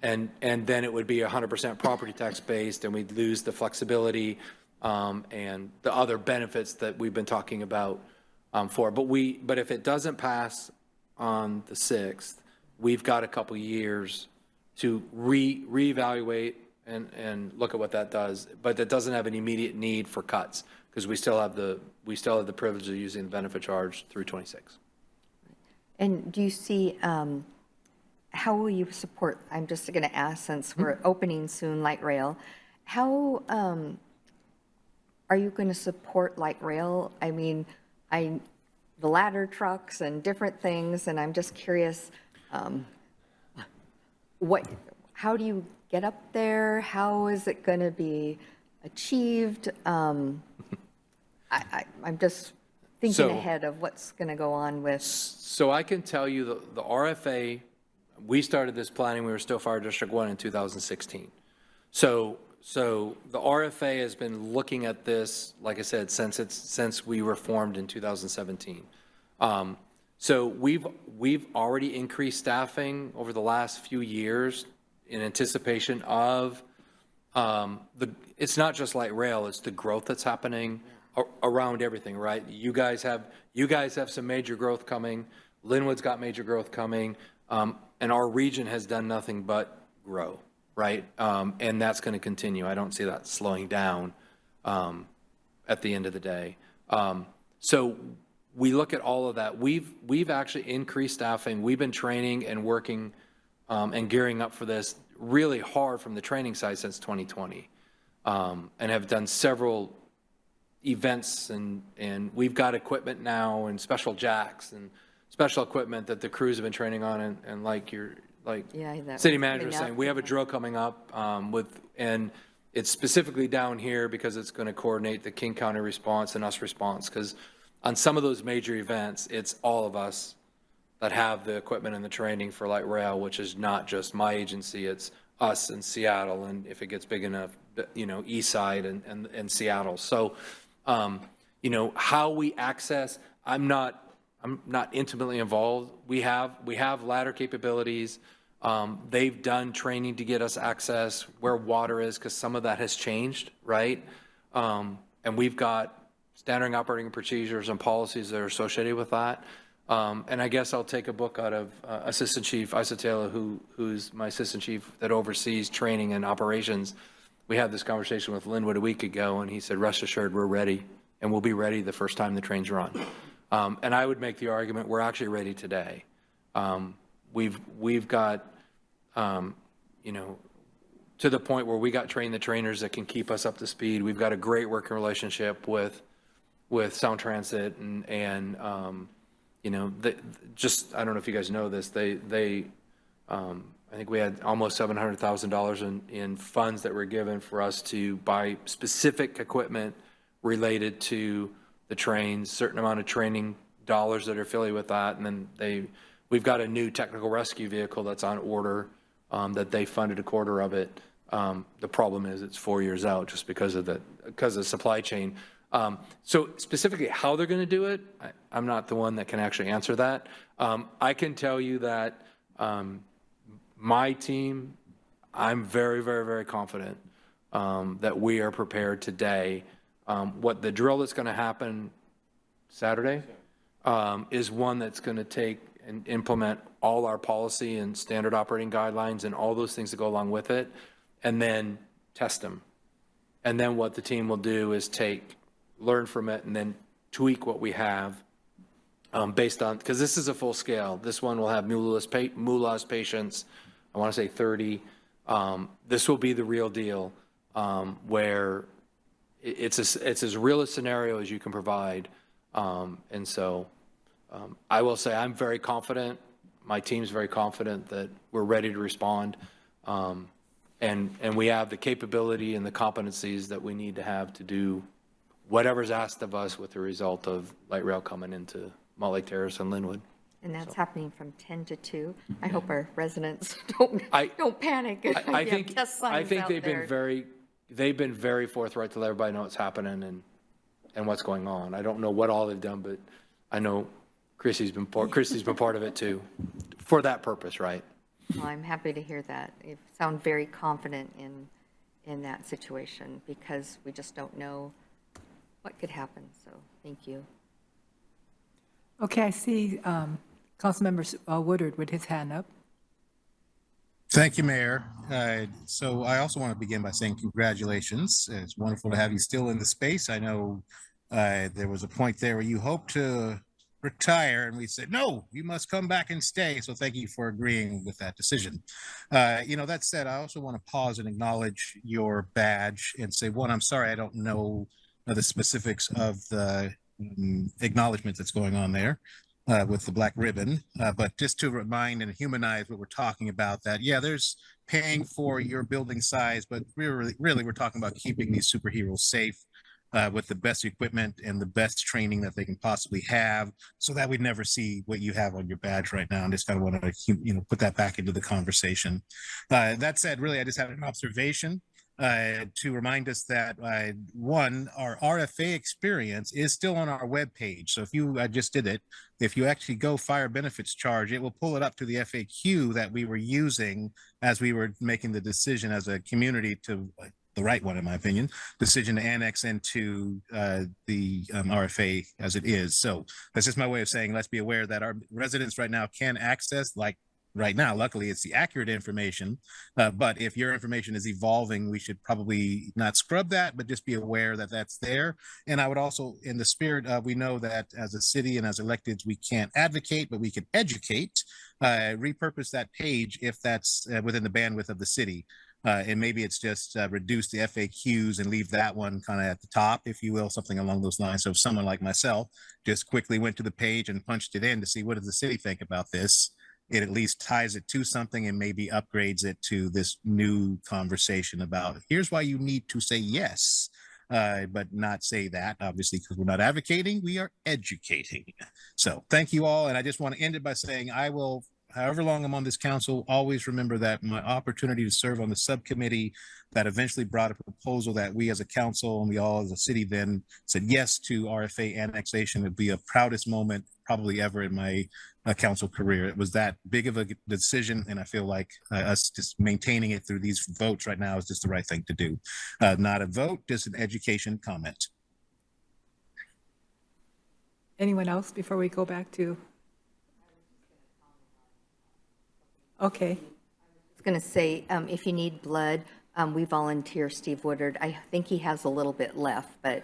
S10: and then it would be 100% property tax based, and we'd lose the flexibility and the other benefits that we've been talking about But if it doesn't pass on the 6th, we've got a couple years to reevaluate and look at what that does. But that doesn't have an immediate need for cuts because we still have the privilege of using the benefit charge through 26.
S4: And do you see, how will you support, I'm just going to ask since we're opening soon light rail, how are you going to support light rail? I mean, the ladder trucks and different things, and I'm just curious, how do you get up there? How is it going to be achieved? I'm just thinking ahead of what's going to go on with.
S10: So I can tell you the RFA, we started this planning, we were still Fire District 1 in 2016. So the RFA has been looking at this, like I said, since we were formed in 2017. So we've already increased staffing over the last few years in anticipation of it's not just light rail, it's the growth that's happening around everything, right? You guys have some major growth coming. Linwood's got major growth coming, and our region has done nothing but grow, right? And that's going to continue. I don't see that slowing down at the end of the day. So we look at all of that. We've actually increased staffing. We've been training and working and gearing up for this really hard from the training side since 2020, and have done several events, and we've got equipment now and special jacks and special equipment that the crews have been training on, and like city manager was saying, we have a drill coming up and it's specifically down here because it's going to coordinate the King County response and us response, because on some of those major events, it's all of us that have the equipment and the training for light rail, which is not just my agency, it's us in Seattle, and if it gets big enough, East Side and Seattle. So, how we access, I'm not intimately involved. We have ladder capabilities. They've done training to get us access where water is, because some of that has changed, right? And we've got standard operating procedures and policies that are associated with that. And I guess I'll take a book out of Assistant Chief Isotela, who's my assistant chief that oversees training and operations. We had this conversation with Linwood a week ago, and he said, rest assured, we're ready, and we'll be ready the first time the trains run. And I would make the argument we're actually ready today. We've got, to the point where we got trained the trainers that can keep us up to speed. We've got a great working relationship with with Sound Transit and just, I don't know if you guys know this, I think we had almost $700,000 in funds that were given for us to buy specific equipment related to the trains, certain amount of training dollars that are affiliated with that. And then we've got a new technical rescue vehicle that's on order that they funded a quarter of it. The problem is it's 4 years out just because of supply chain. So specifically how they're going to do it, I'm not the one that can actually answer that. I can tell you that my team, I'm very, very, very confident that we are prepared today. What the drill that's going to happen Saturday is one that's going to take and implement all our policy and standard operating guidelines and all those things that go along with it, and then test them. And then what the team will do is learn from it, and then tweak what we have based on, because this is a full scale. This one will have MULA's patients, I want to say 30. This will be the real deal where it's as real a scenario as you can provide. And so I will say I'm very confident, my team's very confident that we're ready to respond. And we have the capability and the competencies that we need to have to do whatever's asked of us with the result of light rail coming into Mountlake Terrace and Linwood.
S4: And that's happening from 10 to 2. I hope our residents don't panic.
S10: I think
S4: there.
S10: they've been very forthright to let everybody know what's happening and what's going on. I don't know what all they've done, but I know Chrissy's been part of it too, for that purpose, right?
S4: Well, I'm happy to hear that. You sound very confident in that situation because we just don't know what could happen. So thank you.
S1: Okay, I see Councilmember Woodard with his hand up.
S7: Thank you, Mayor. So I also want to begin by saying congratulations. It's wonderful to have you still in the space. I know there was a point there where you hoped to retire and we said, no, you must come back and stay. So thank you for agreeing with that decision. That said, I also want to pause and acknowledge your badge and say, one, I'm sorry, I don't know the specifics of the acknowledgement that's going on there with the black ribbon, but just to remind and humanize what we're talking about, that there's paying for your building size, but really we're talking about keeping these superheroes safe with the best equipment and the best training that they can possibly have, so that we never see what you have on your badge right now. And just kind of want to put that back into the conversation. That said, really I just have an observation to remind us that one, our RFA experience is still on our webpage. So if you just did it, if you actually go fire benefits charge, it will pull it up to the FAQ that we were using as we were making the decision as a community to, the right one in my opinion, decision to annex into the RFA as it is. So that's just my way of saying, let's be aware that our residents right now can access, like right now, luckily it's the accurate information, but if your information is evolving, we should probably not scrub that, but just be aware that that's there. And I would also, in the spirit of, we know that as a city and as electeds, we can't advocate, but we can educate, repurpose that page if that's within the bandwidth of the city. And maybe it's just reduce the FAQs and leave that one kind of at the top, if you will, something along those lines. So if someone like myself just quickly went to the page and punched it in to see what does the city think about this, it at least ties it to something and maybe upgrades it to this new conversation about here's why you need to say yes, but not say that, obviously, because we're not advocating, we are educating. So thank you all. And I just want to end it by saying I will, however long I'm on this council, always remember that my opportunity to serve on the subcommittee that eventually brought a proposal that we as a council and we all as a city then said yes to RFA annexation would be a proudest moment probably ever in my council career. It was that big of a decision, and I feel like us just maintaining it through these votes right now is just the right thing to do. Not a vote, just an education comment.
S1: Anyone else before we go back to? Okay.
S4: I was going to say, if you need blood, we volunteer Steve Woodard. I think he has a little bit left, but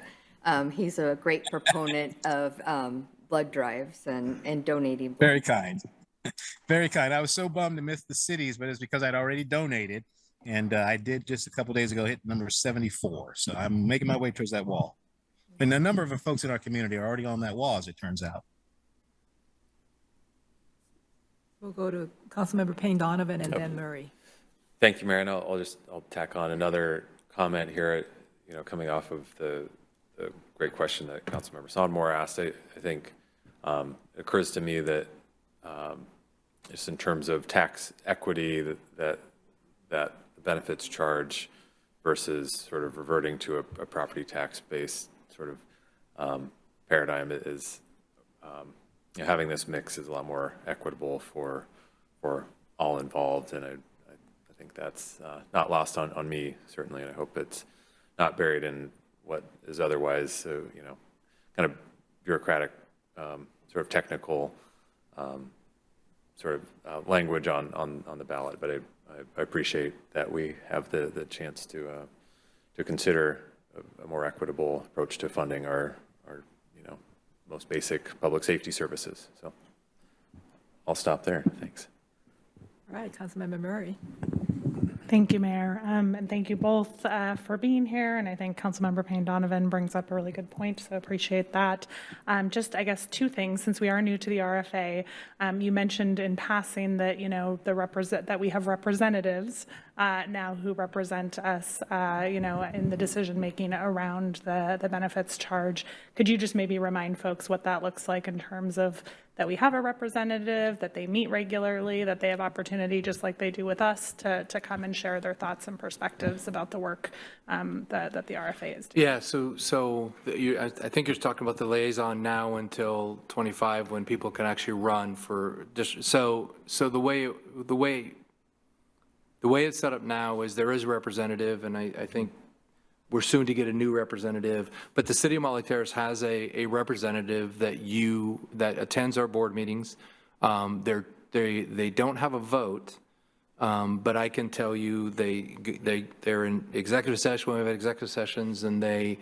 S4: he's a great proponent of blood drives and donating blood.
S7: Very kind. Very kind. I was so bummed to miss the cities, but it's because I'd already donated. And I did just a couple days ago hit number 74. So I'm making my way towards that wall. And a number of the folks in our community are already on that wall, as it turns out.
S1: We'll go to Councilmember Payne Donovan and then Murray.
S13: Thank you, Mayor. And I'll tack on another comment here, coming off of the great question that Councilmember Sonmore asked. I think it occurs to me that just in terms of tax equity, that the benefits charge versus sort of reverting to a property tax-based sort of paradigm is having this mix is a lot more equitable for all involved, and I think that's not lost on me, certainly, and I hope it's not buried in what is otherwise, kind of bureaucratic, sort of technical language on the ballot. But I appreciate that we have the chance to consider a more equitable approach to funding our most basic public safety services. So I'll stop there. Thanks.
S1: All right, Councilmember Murray.
S9: Thank you, Mayor, and thank you both for being here. And I think Councilmember Payne Donovan brings up a really good point, so appreciate that. Just, I guess, two things, since we are new to the RFA. You mentioned in passing that, that we have representatives now who represent us, in the decision-making around the benefits charge. Could you just maybe remind folks what that looks like in terms of that we have a representative, that they meet regularly, that they have opportunity, just like they do with us, to come and share their thoughts and perspectives about the work that the RFA is doing?
S10: Yeah, I think you're talking about the liaison now until 25, when people can actually run for district. So the way it's set up now is there is a representative, and I think we're soon to get a new representative, but the city of Mountlake Terrace has a representative that attends our board meetings. They don't have a vote, but I can tell you they're in executive session. We've had executive sessions, and they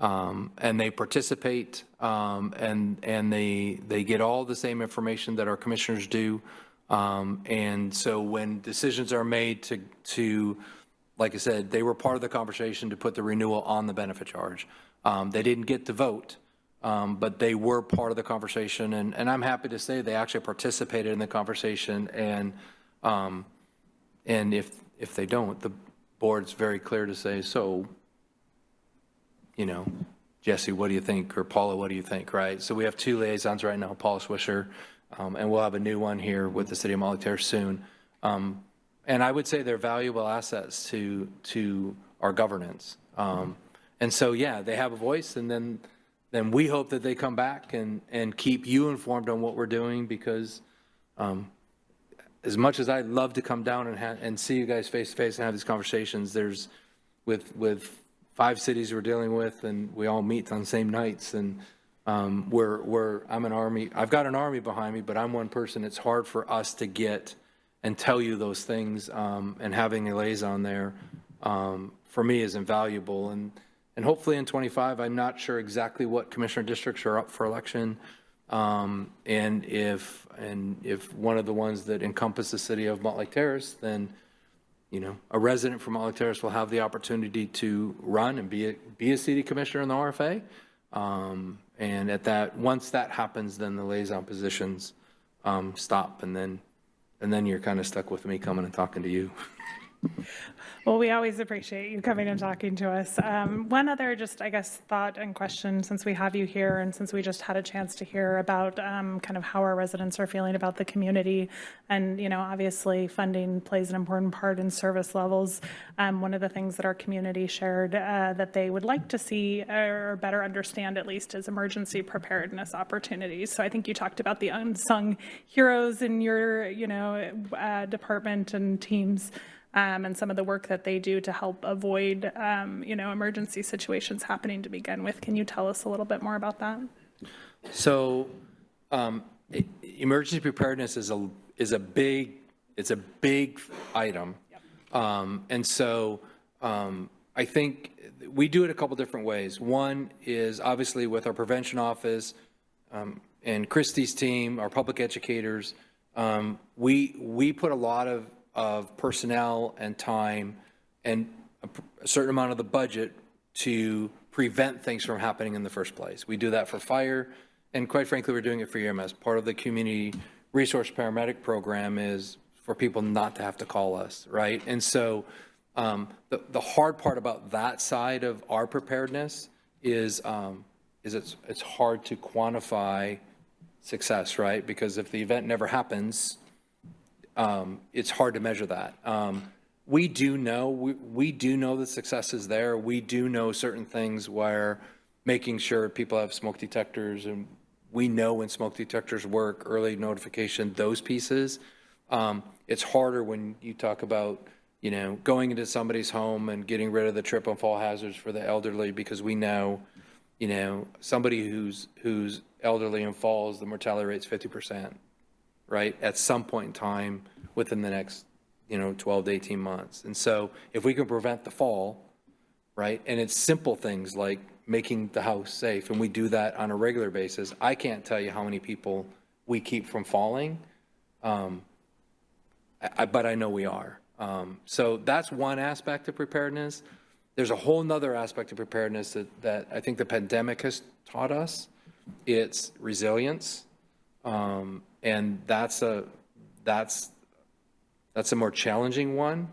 S10: participate, and they get all the same information that our commissioners do. And so when decisions are made to like I said, they were part of the conversation to put the renewal on the benefit charge. They didn't get to vote, but they were part of the conversation, and I'm happy to say they actually participated in the conversation. And if they don't, the board's very clear to say, so, Jesse, what do you think? Or Paula, what do you think? Right? So we have two liaisons right now, Paula Swisher, and we'll have a new one here with the city of Mountlake Terrace soon. And I would say they're valuable assets to our governance. And so, yeah, they have a voice, and then we hope that they come back and keep you informed on what we're doing, because as much as I'd love to come down and see you guys face to face and have these conversations, there's with 5 cities we're dealing with, and we all meet on the same nights, and I'm an army. I've got an army behind me, but I'm one person. It's hard for us to get and tell you those things, and having a liaison there for me is invaluable. And hopefully in 25, I'm not sure exactly what commissioner districts are up for election, and if one of the ones that encompass the city of Mountlake Terrace, then a resident from Mountlake Terrace will have the opportunity to run and be a city commissioner in the RFA. And once that happens, then the liaison positions stop, and then you're kind of stuck with me coming and talking to you.
S9: Well, we always appreciate you coming and talking to us. One other just, I guess, thought and question, since we have you here and since we just had a chance to hear about kind of how our residents are feeling about the community. And, obviously funding plays an important part in service levels. One of the things that our community shared that they would like to see or better understand, at least, is emergency preparedness opportunities. So I think you talked about the unsung heroes in your, department and teams. And some of the work that they do to help avoid, emergency situations happening to begin with. Can you tell us a little bit more about that?
S10: So, emergency preparedness is a big item, and so I think we do it a couple different ways. One is obviously with our prevention office and Christie's team, our public educators. We put a lot of personnel and time and a certain amount of the budget to prevent things from happening in the first place. We do that for fire, and quite frankly, we're doing it for EMS. Part of the community resource paramedic program is for people not to have to call us, right? And so the hard part about that side of our preparedness is it's hard to quantify success, right? Because if the event never happens, it's hard to measure that. We do know, we do know the success is there. We do know certain things where making sure people have smoke detectors, and we know when smoke detectors work, early notification, those pieces. It's harder when you talk about, you know, going into somebody's home and getting rid of the trip and fall hazards for the elderly, because we know, you know, somebody who's elderly and falls, the mortality rate's 50%, right? At some point in time within the next, 12 to 18 months. And so if we can prevent the fall, right? And it's simple things like making the house safe, and we do that on a regular basis. I can't tell you how many people we keep from falling, but I know we are. So that's one aspect of preparedness. There's a whole nother aspect of preparedness that I think the pandemic has taught us. It's resilience. And that's a more challenging one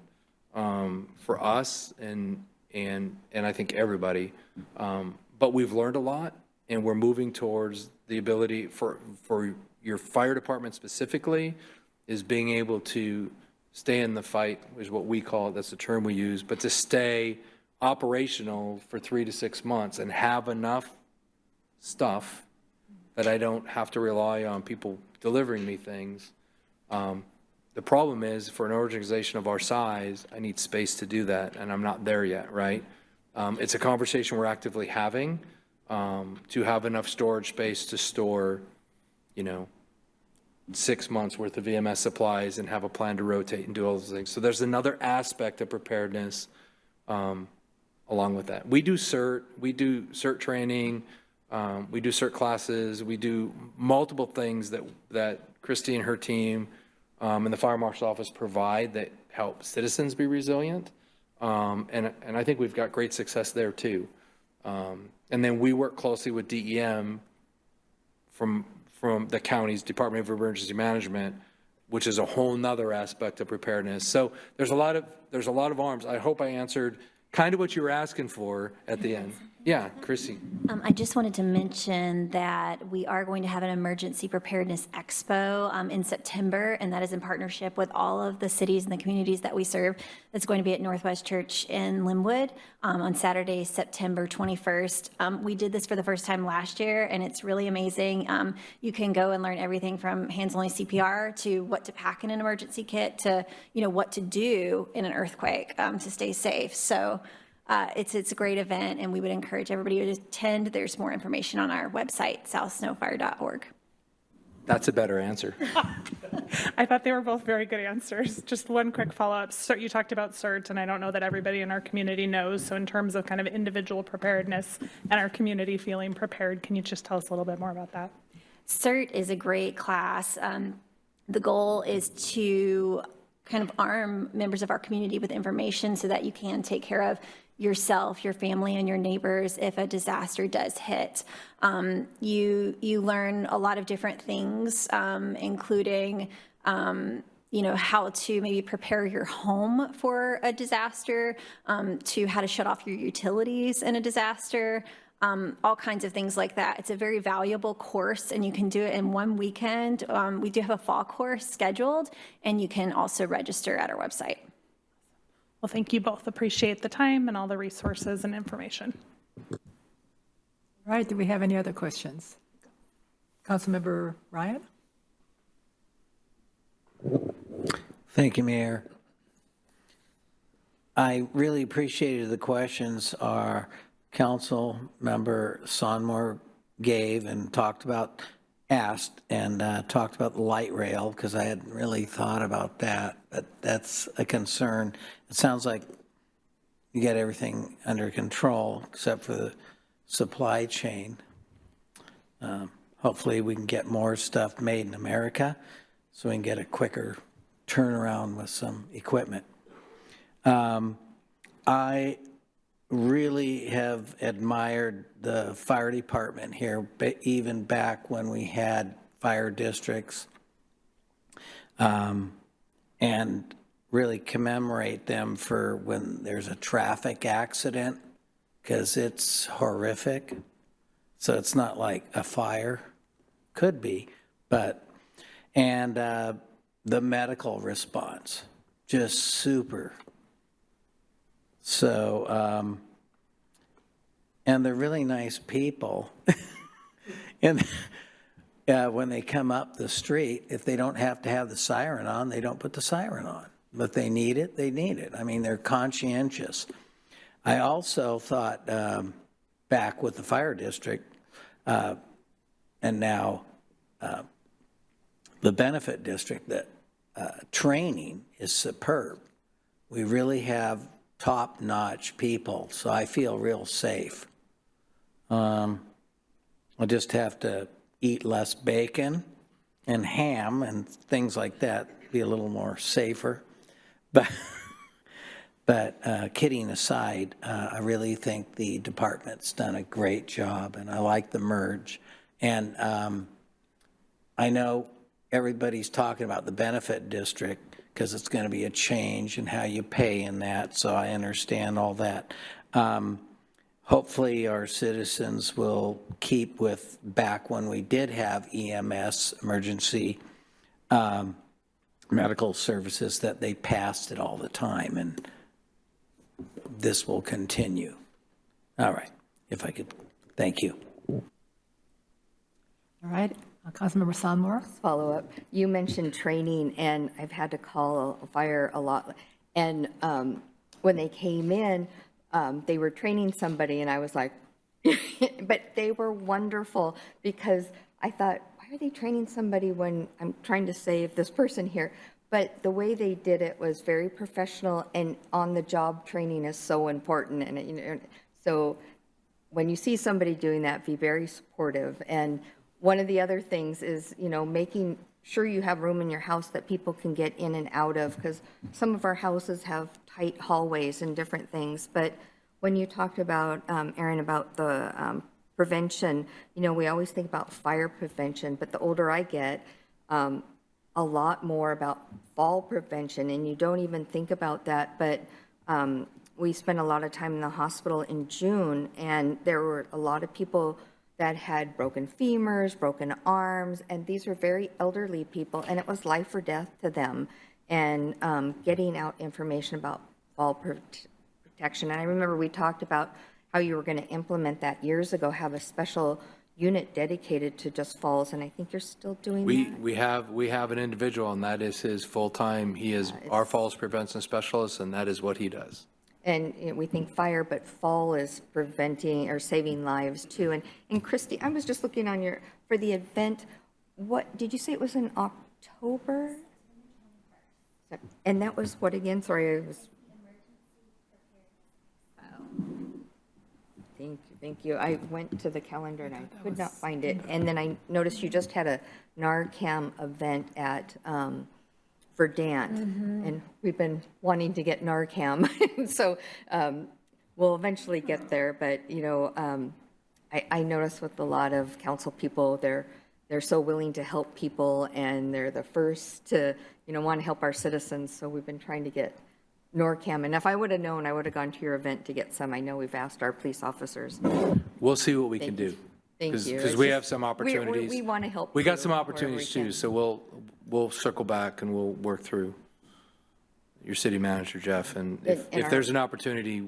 S10: for us and I think everybody. But we've learned a lot, and we're moving towards the ability for your fire department specifically is being able to stay in the fight, is what we call it. That's the term we use, but to stay operational for 3 to 6 months and have enough stuff that I don't have to rely on people delivering me things. The problem is, for an organization of our size, I need space to do that, and I'm not there yet, right? It's a conversation we're actively having, to have enough storage space to store, 6 months worth of EMS supplies and have a plan to rotate and do all those things. So there's another aspect of preparedness along with that. We do CERT training, we do CERT classes, we do multiple things that Christy and her team and the Fire Marshal's Office provide that help citizens be resilient. And I think we've got great success there too. And then we work closely with DEM from the county's Department of Emergency Management, which is a whole nother aspect of preparedness. So there's a lot of arms. I hope I answered kind of what you were asking for at the end. Yeah, Chrissy.
S12: I just wanted to mention that we are going to have an emergency preparedness expo in September, and that is in partnership with all of the cities and the communities that we serve. That's going to be at Northwest Church in Linwood on Saturday, September 21st. We did this for the first time last year, and it's really amazing. You can go and learn everything from hands-only CPR to what to pack in an emergency kit to, what to do in an earthquake to stay safe. So it's a great event, and we would encourage everybody to attend. There's more information on our website, southsnowfire.org.
S10: That's a better answer.
S9: I thought they were both very good answers. Just one quick follow-up. So you talked about CERT, and I don't know that everybody in our community knows. So in terms of kind of individual preparedness and our community feeling prepared, can you just tell us a little bit more about that?
S12: CERT is a great class. The goal is to kind of arm members of our community with information so that you can take care of yourself, your family, and your neighbors if a disaster does hit. You learn a lot of different things, including how to maybe prepare your home for a disaster, to how to shut off your utilities in a disaster, all kinds of things like that. It's a very valuable course, and you can do it in one weekend. We do have a fall course scheduled, and you can also register at our website.
S9: Well, thank you both. Appreciate the time and all the resources and information.
S1: All right, do we have any other questions? Councilmember Ryan?
S14: Thank you, Mayor. I really appreciated the questions our council member Sonmore gave and asked and talked about the light rail, because I hadn't really thought about that, but that's a concern. It sounds like you get everything under control except for the supply chain. Hopefully we can get more stuff made in America so we can get a quicker turnaround with some equipment. I really have admired the fire department here, but even back when we had fire districts, and really commemorate them for when there's a traffic accident, because it's horrific. So it's not like a fire, could be, but, and the medical response, just super. So, and they're really nice people. And when they come up the street, if they don't have to have the siren on, they don't put the siren on. But they need it, they need it. I mean, they're conscientious. I also thought back with the fire district, and now the benefit district, that training is superb. We really have top-notch people, so I feel real safe. I just have to eat less bacon and ham and things like that, be a little more safer. But kidding aside, I really think the department's done a great job, and I like the merge. And I know everybody's talking about the benefit district because it's going to be a change in how you pay in that, so I understand all that. Hopefully our citizens will keep with back when we did have EMS, emergency medical services, that they passed it all the time, and this will continue. All right, if I could, thank you.
S1: All right, Councilmember Sonmore.
S4: Follow up. You mentioned training, and I've had to call fire a lot. And when they came in, they were training somebody, and I was like, but they were wonderful, because I thought, why are they training somebody when I'm trying to save this person here? But the way they did it was very professional, and on-the-job training is so important. And you know, so when you see somebody doing that, be very supportive. And one of the other things is, you know, making sure you have room in your house that people can get in and out of, because some of our houses have tight hallways and different things. But when you talked about, Aaron, about the prevention, you know, we always think about fire prevention, but the older I get, a lot more about fall prevention, and you don't even think about that. But we spent a lot of time in the hospital in June, and there were a lot of people that had broken femurs, broken arms, and these were very elderly people, and it was life or death to them. And getting out information about fall protection. And I remember we talked about how you were going to implement that years ago, have a special unit dedicated to just falls, and I think you're still doing that.
S10: We have an individual, and that is his full-time. He is our falls prevention specialist, and that is what he does.
S4: And you know, we think fire, but fall is preventing or saving lives too. And Christy, I was just looking on for the event, what, did you say it was in October? And that was what again? Sorry, I was. Thank you. I went to the calendar and I could not find it. And then I noticed you just had a NARCAM event at Verdant, and we've been wanting to get NARCAM. So we'll eventually get there. But, you know, I noticed with a lot of council people, they're so willing to help people, and they're the first to, you know, want to help our citizens. So we've been trying to get NORCAM, and if I would have known, I would have gone to your event to get some. I know we've asked our police officers.
S10: We'll see what we can do.
S4: Thank you.
S10: Because we have some opportunities.
S4: We want to help.
S10: We got some
S4: you
S10: opportunities
S4: wherever we
S10: too,
S4: can.
S10: so we'll circle back and we'll work through your city manager, Jeff, and if there's an opportunity,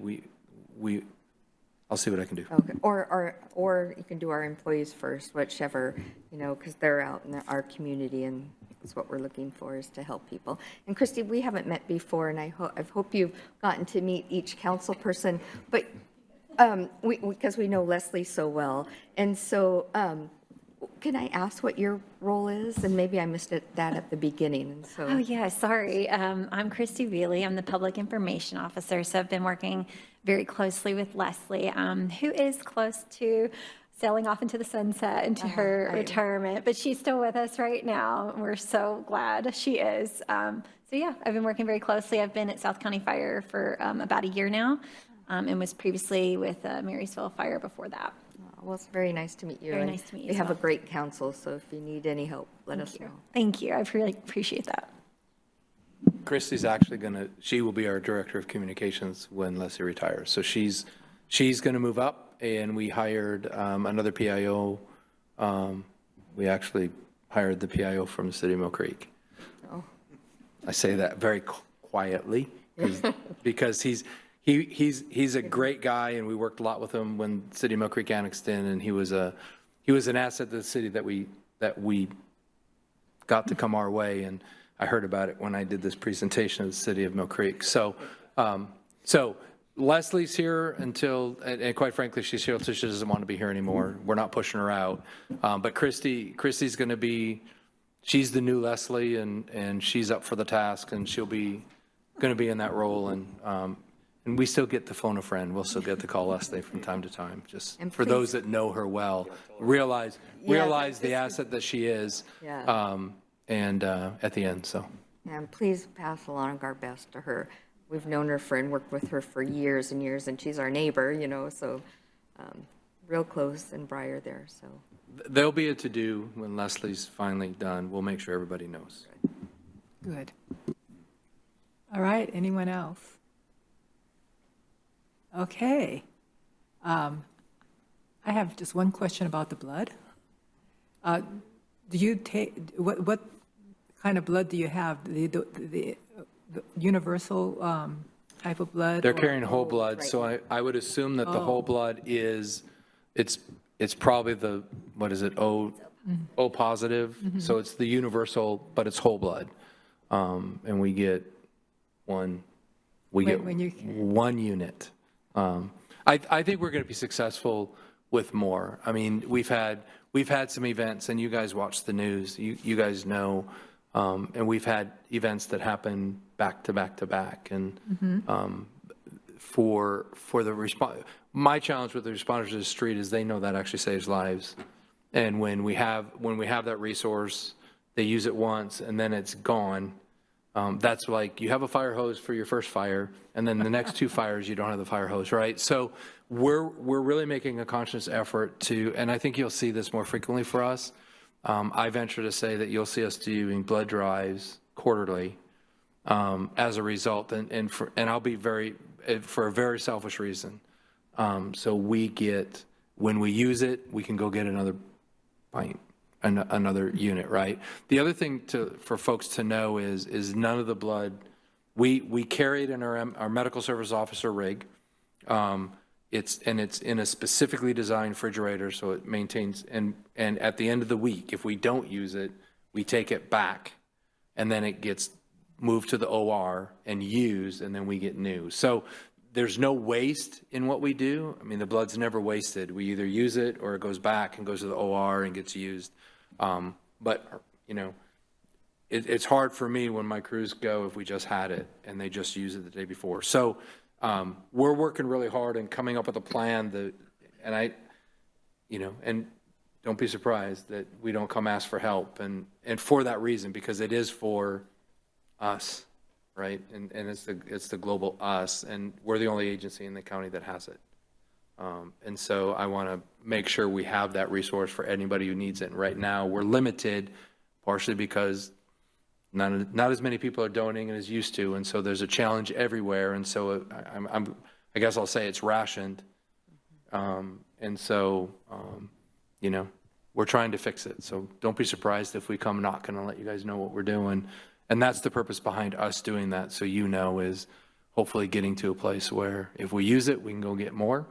S10: I'll see what I can do.
S4: Okay, or you can do our employees first, whichever, you know, because they're out in our community, and that's what we're looking for, is to help people. And Christy, we haven't met before, and I hope you've gotten to meet each council person, but because we know Leslie so well. And so can I ask what your role is? And maybe I missed that at the beginning. And so.
S12: Oh, yeah, sorry. I'm Christy Veely. I'm the Public Information Officer, so I've been working very closely with Leslie, who is close to sailing off into the sunset, into her retirement, but she's still with us right now. We're so glad she is. So yeah, I've been working very closely. I've been at South County Fire for about a year now. and was previously with Marysville Fire before that.
S4: Well, it's very nice to meet you.
S12: Very
S4: and
S12: nice to meet you
S4: We
S12: as
S4: have a
S12: well.
S4: great council, so if you need any help, let us know.
S12: Thank you. I really appreciate that.
S10: Christy's actually she will be our Director of Communications when Leslie retires. So she's going to move up, and we hired another PIO. We actually hired the PIO from the city of Mill Creek.
S4: Oh.
S10: I say that very quietly because he's a great guy, and we worked a lot with him when City of Mill Creek annexed in, and he was an asset to the city that we got to come our way, and I heard about it when I did this presentation of the City of Mill Creek. So Leslie's here until, and quite frankly, she's here until she doesn't want to be here anymore. We're not pushing her out, but Christy's going to be. She's the new Leslie, and she's up for the task, and she'll be going to be in that role, and we still get to phone a friend. We'll still get to call Leslie from time to time, just for those that know her well, realize the asset that she is, and at the end, so.
S4: And please pass along our best to her. We've known her and worked with her for years and years, and she's our neighbor, so real close in Briar there, so.
S10: There'll be a to-do when Leslie's finally done. We'll make sure everybody knows.
S1: Good. All right, anyone else? Okay. I have just one question about the blood. Do you take, what kind of blood do you have? The universal type of blood?
S10: They're carrying whole blood, so I would assume that the whole blood is, it's probably the, what is it, O positive? So it's the universal, but it's whole blood. And we get one unit. I think we're going to be successful with more. I mean, we've had some events, and you guys watch the news. You guys know, and we've had events that happen back to back to back. And for the response, my challenge with the responders to the street is they know that actually saves lives. And when we have that resource, they use it once, and then it's gone. That's like you have a fire hose for your first fire, and then the next two fires you don't have the fire hose, right? So we're really making a conscious effort to, and I think you'll see this more frequently for us. I venture to say that you'll see us doing blood drives quarterly as a result, and I'll be for a very selfish reason. So we get, when we use it, we can go get another pint. Another unit, right? The other thing for folks to know is none of the blood, we carry it in our medical service officer rig. It's in a specifically designed refrigerator, so it maintains, and at the end of the week, if we don't use it, we take it back, and then it gets moved to the OR and used, and then we get new. So there's no waste in what we do. I mean, the blood's never wasted. We either use it or it goes back and goes to the OR and gets used. But, it's hard for me when my crews go if we just had it and they just use it the day before. So we're working really hard and coming up with a plan and don't be surprised that we don't come ask for help. And for that reason, because it is for us, right? And it's the global us, and we're the only agency in the county that has it. And so I want to make sure we have that resource for anybody who needs it. And right now, we're limited, partially because not as many people are donating as used to, and so there's a challenge everywhere. And so I guess I'll say it's rationed. And so, we're trying to fix it. So don't be surprised if we come knocking and let you guys know what we're doing. And that's the purpose behind us doing that. So is hopefully getting to a place where if we use it, we can go get more.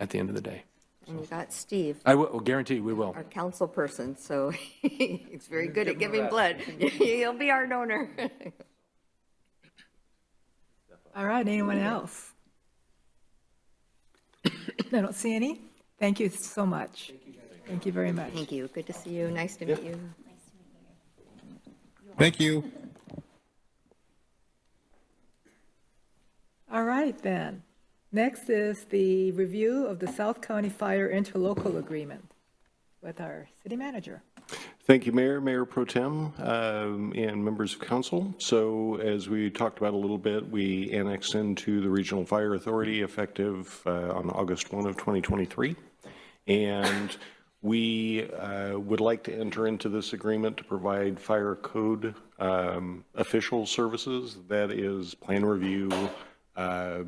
S10: At the end of the day.
S4: And you got Steve.
S10: I will guarantee we will.
S4: Our council person, so he's very good at giving blood. He'll be our donor.
S1: All right, anyone else? I don't see any. Thank you so much. Thank you very much.
S4: Thank you. Good to see you. Nice to meet you.
S7: Thank you.
S1: All right, then. Next is the review of the South County Fire Interlocal Agreement. with our city manager.
S6: Thank you, Mayor, Mayor Pro Tem, and members of council. So as we talked about a little bit, we annexed into the Regional Fire Authority effective on August 1 of 2023. And we would like to enter into this agreement to provide fire code official services. That is plan review,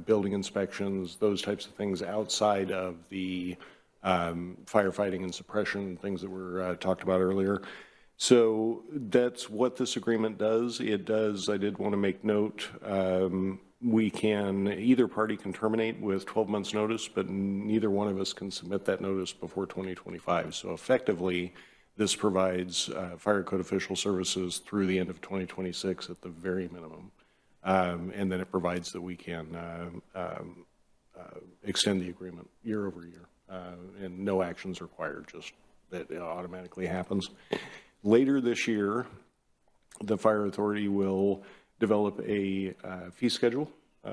S6: building inspections, those types of things outside of the firefighting and suppression, things that were talked about earlier. So that's what this agreement does. It does, I did want to make note, we can, either party can terminate with 12 months notice, but neither one of us can submit that notice before 2025. So effectively, this provides fire code official services through the end of 2026 at the very minimum. And then it provides that we can extend the agreement year over year. And no actions required, just that it automatically happens. Later this year, the Fire Authority will develop a fee schedule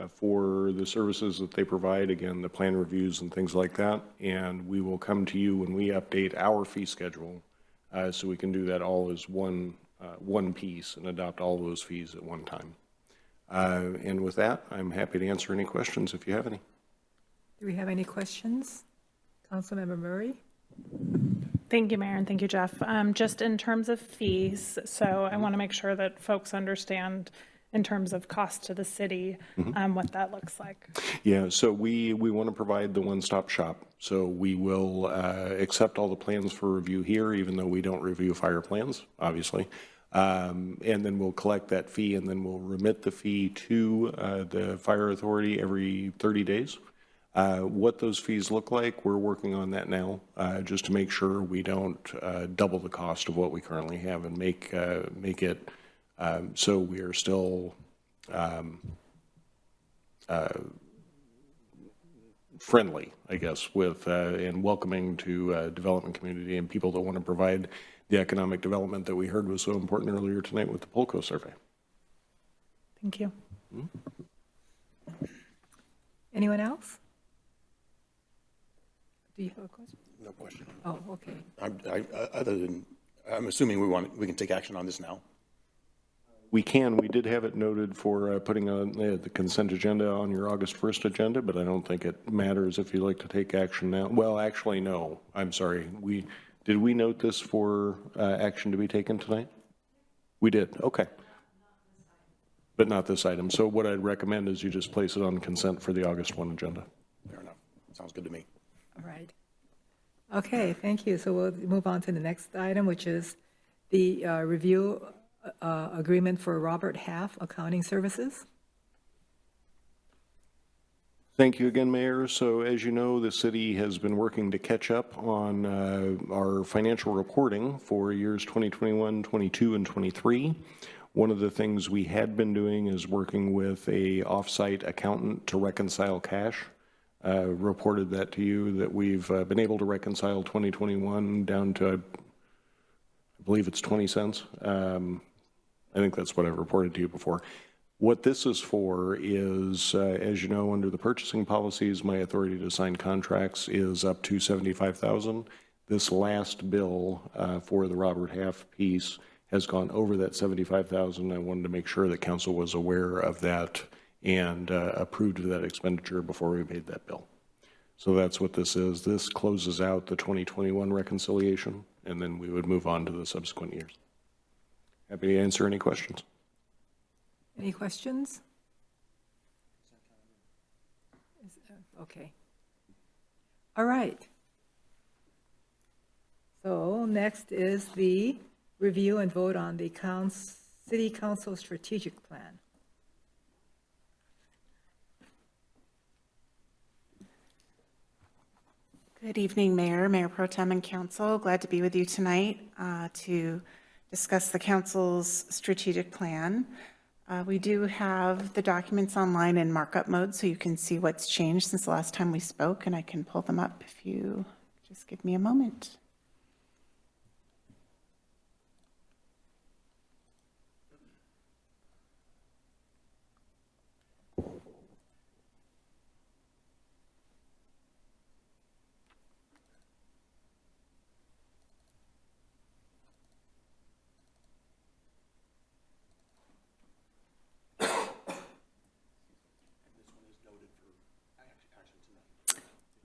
S6: for the services that they provide, again, the plan reviews and things like that, and we will come to you when we update our fee schedule so we can do that all as one piece and adopt all those fees at one time. And with that, I'm happy to answer any questions if you have any.
S1: Do we have any questions? Councilmember Murray?
S9: Thank you, Mayor, and thank you, Jeff. Just in terms of fees, so I want to make sure that folks understand in terms of cost to the city, what that looks like.
S6: Yeah, so we want to provide the one-stop shop. So we will accept all the plans for review here, even though we don't review fire plans, obviously. And then we'll collect that fee, and then we'll remit the fee to the Fire Authority every 30 days. What those fees look like, we're working on that now, just to make sure we don't double the cost of what we currently have and make it so we are still friendly, I guess, with and welcoming to development community and people that want to provide the economic development that we heard was so important earlier tonight with the Polko survey.
S9: Thank you.
S1: Anyone else? Do you have a question?
S5: No question.
S1: Oh, okay.
S5: Other than, I'm assuming we can take action on this now.
S6: We can. We did have it noted for putting on the consent agenda on your August 1st agenda, but I don't think it matters if you'd like to take action now. Well, actually, no. I'm sorry. Did we note this for action to be taken tonight? We did. Okay. But not this item. So what I'd recommend is you just place it on consent for the August 1 agenda.
S5: Fair enough. Sounds good to me.
S1: All right. Okay, thank you. So we'll move on to the next item, which is the review agreement for Robert Half Accounting Services.
S6: Thank you again, Mayor. So as you know, the city has been working to catch up on our financial reporting for years 2021, 22, and 23. One of the things we had been doing is working with a off-site accountant to reconcile cash. Reported that to you that we've been able to reconcile 2021 down to, I believe it's 20 cents. I think that's what I've reported to you before. What this is for is, as you know, under the purchasing policies, my authority to sign contracts is up to $75,000. This last bill for the Robert Half piece has gone over that $75,000. I wanted to make sure that council was aware of that and approved that expenditure before we made that bill. So that's what this is. This closes out the 2021 reconciliation, and then we would move on to the subsequent years. Happy to answer any questions.
S1: Any questions? Okay. All right. So next is the review and vote on the City Council Strategic Plan.
S3: Good evening, Mayor, Mayor Pro Tem, and Council. Glad to be with you tonight to discuss the Council's strategic plan. We do have the documents online in markup mode, so you can see what's changed since the last time we spoke, and I can pull them up if you just give me a moment.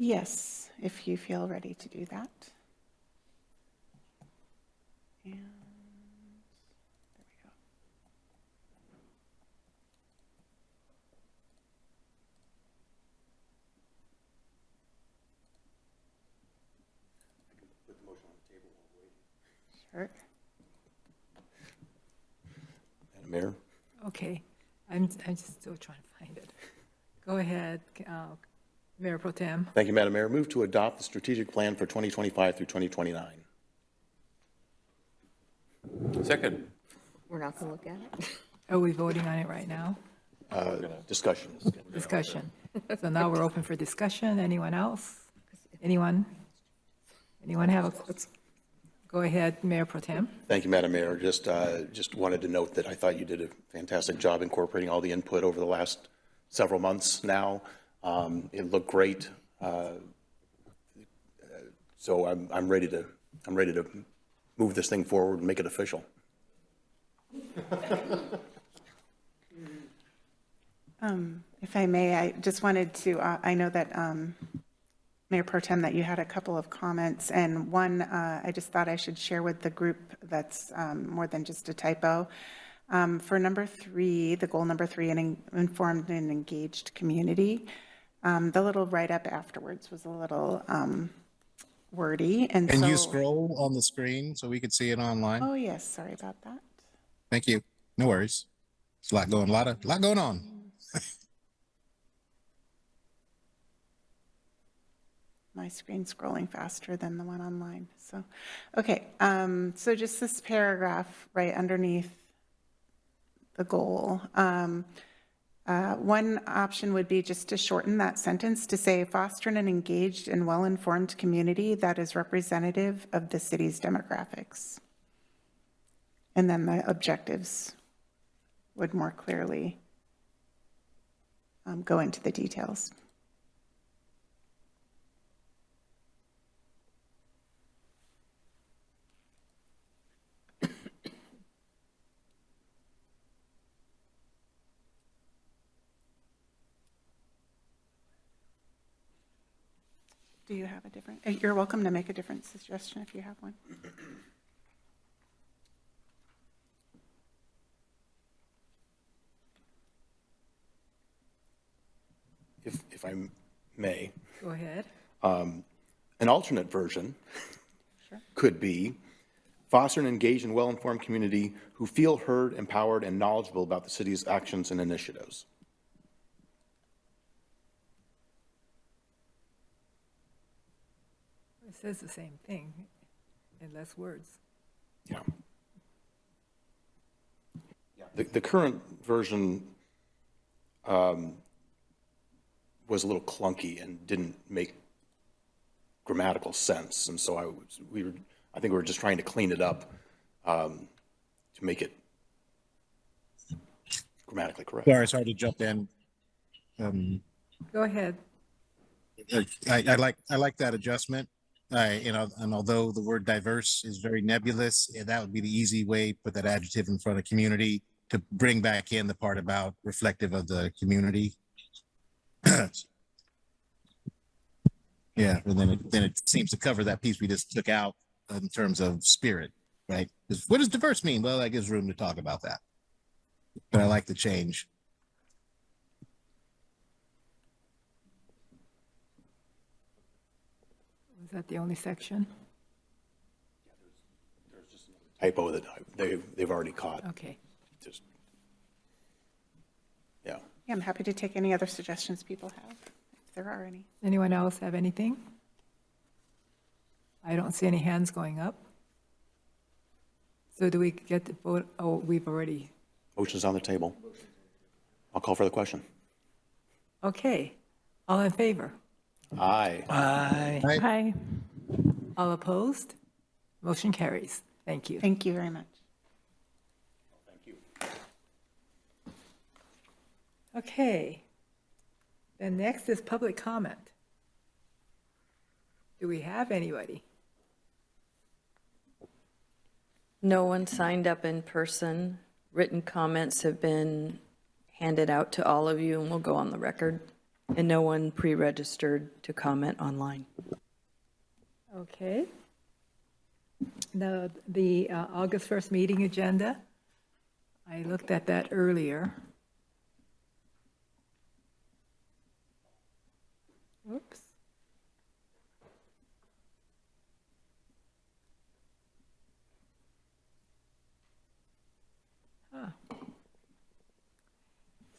S3: Yes, if you feel ready to do that. And there we go. Sure.
S5: Madam Mayor?
S1: Okay, I'm just still trying to find it. Go ahead, Mayor Pro Tem.
S5: Thank you, Madam Mayor. Move to adopt the strategic plan for 2025 through 2029.
S13: Second.
S4: We're not going to look at it?
S1: Are we voting on it right now?
S5: Discussion.
S1: Discussion. So now we're open for discussion. Anyone else? Anyone? Anyone have a, go ahead, Mayor Pro Tem.
S5: Thank you, Madam Mayor. Just wanted to note that I thought you did a fantastic job incorporating all the input over the last several months now. It looked great. So I'm ready to move this thing forward and make it official.
S3: If I may, I just wanted to, I know that Mayor Pro Tem, that you had a couple of comments, and one I just thought I should share with the group that's more than just a typo. For number 3, the goal number 3, an informed and engaged community, the little write-up afterwards was a little wordy. And
S7: Can
S3: so,
S7: you scroll on the screen so we could see it online?
S3: oh yes, sorry about that.
S7: Thank you. No worries. It's a lot going on.
S3: My screen's scrolling faster than the one online. So, okay. So just this paragraph right underneath the goal. One option would be just to shorten that sentence to say, foster an engaged and well-informed community that is representative of the city's demographics. And then the objectives would more clearly go into the details. Do you have a different? You're welcome to make a different suggestion if you have one.
S5: If I may,
S1: Go ahead.
S5: an alternate version could be foster an engaged and well-informed community who feel heard, empowered, and knowledgeable about the city's actions and initiatives.
S1: It says the same thing in less words.
S5: Yeah. The current version was a little clunky and didn't make grammatical sense, and so I think we were just trying to clean it up to make it grammatically correct.
S7: Sorry, it's hard to jump in.
S1: Go ahead.
S7: I like that adjustment. And although the word diverse is very nebulous, that would be the easy way, put that adjective in front of community to bring back in the part about reflective of the community. Yeah, and then it seems to cover that piece we just took out in terms of spirit, right? 'Cause what does diverse mean? Well, that gives room to talk about that. But I like the change.
S1: Was that the only section?
S5: Typo that they've already caught.
S1: Okay.
S5: Just, yeah.
S3: Yeah, I'm happy to take any other suggestions people have, if there are any.
S1: Anyone else have anything? I don't see any hands going up. So do we get the vote? Oh, we've already.
S5: Motion's on the table. I'll call for the question.
S1: Okay. All in favor?
S5: Aye.
S9: Hi.
S1: All opposed? Motion carries. Thank you.
S3: Thank you very much.
S5: Thank you.
S1: Okay. Then next is public comment. Do we have anybody?
S2: No one signed up in person. Written comments have been handed out to all of you and will go on the record. And no one pre-registered to comment online.
S1: Okay. The August 1st meeting agenda, I looked at that earlier. Oops.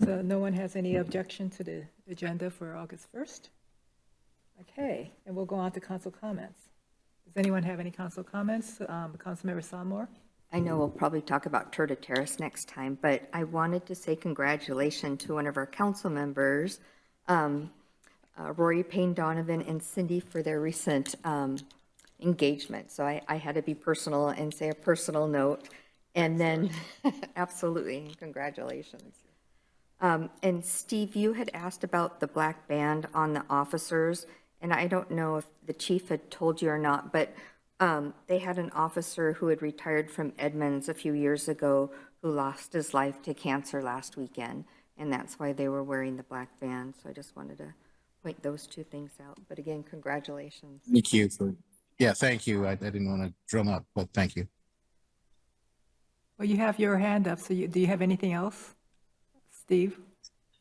S1: So no one has any objection to the agenda for August 1st? Okay, and we'll go on to council comments. Does anyone have any council comments? Councilmember Sonmore?
S4: I know we'll probably talk about Terrace next time, but I wanted to say congratulations to one of our council members, Rory Payne Donovan and Cindy, for their recent engagement. So I had to be personal and say a personal note. And then, absolutely, congratulations. And Steve, you had asked about the black band on the officers, and I don't know if the chief had told you or not, but they had an officer who had retired from Edmonds a few years ago who lost his life to cancer last weekend, and that's why they were wearing the black band. So I just wanted to point those two things out. But again, congratulations.
S7: Thank you. Yeah, thank you. I didn't want to drum up, but thank you.
S1: Well, you have your hand up, so do you have anything else, Steve?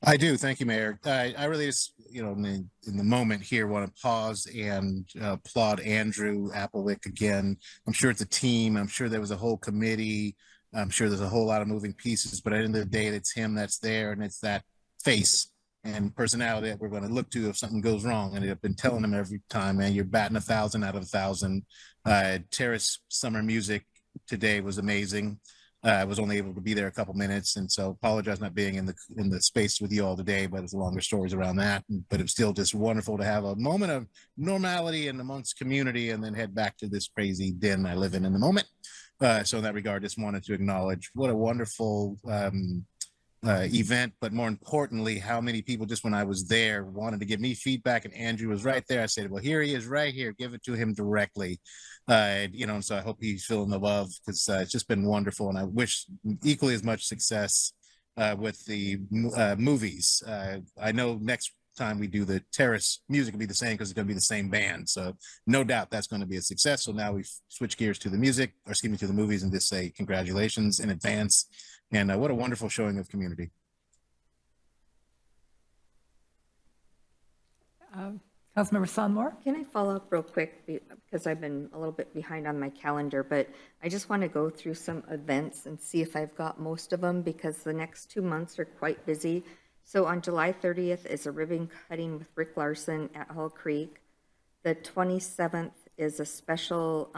S7: I do. Thank you, Mayor. I really just, in the moment here, want to pause and applaud Andrew Applewick again. I'm sure it's a team. I'm sure there was a whole committee. I'm sure there's a whole lot of moving pieces, but at the end of the day, it's him that's there, and it's that face and personality that we're going to look to if something goes wrong. And I've been telling him every time, man, you're batting 1,000 out of 1,000. Terrace summer music today was amazing. I was only able to be there a couple minutes, and so apologize not being in the space with you all today, but it's longer stories around that. But it's still just wonderful to have a moment of normality in amongst community and then head back to this crazy den I live in the moment. So in that regard, just wanted to acknowledge what a wonderful event, but more importantly, how many people just when I was there wanted to give me feedback, and Andrew was right there. I said, well, here he is right here. Give it to him directly. And so I hope he's feeling the love because it's just been wonderful. And I wish equally as much success with the movies. I know next time we do the Terrace music will be the same because it's going to be the same band. So no doubt that's going to be a success. So now we switch gears to the music, or excuse me, to the movies, and just say congratulations in advance. And what a wonderful showing of community.
S1: Councilmember Sonmore?
S4: Can I follow up real quick, because I've been a little bit behind on my calendar, but I just want to go through some events and see if I've got most of them, because the next 2 months are quite busy. So on July 30th is a ribbon cutting with Rick Larson at Hull Creek. The 27th is a special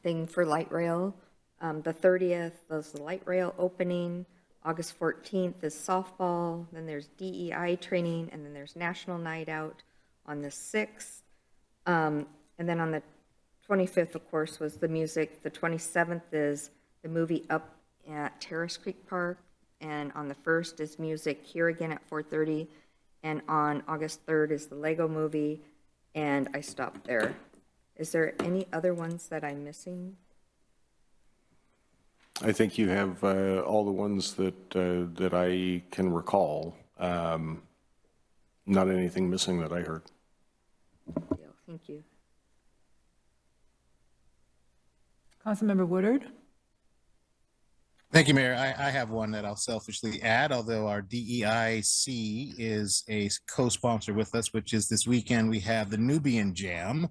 S4: thing for light rail. The 30th is the light rail opening. August 14th is softball. Then there's DEI training, and then there's National Night Out on the 6th. And then on the 25th, of course, was the music. The 27th is the movie Up at Terrace Creek Park. And on the 1st is music here again at 4:30. And on August 3rd is the Lego movie. And I stopped there. Is there any other ones that I'm missing?
S6: I think you have all the ones that I can recall. Not anything missing that I heard.
S4: Thank you.
S1: Councilmember Woodard?
S7: Thank you, Mayor. I have one that I'll selfishly add, although our DEIC is a co-sponsor with us, which is this weekend we have the Nubian Jam.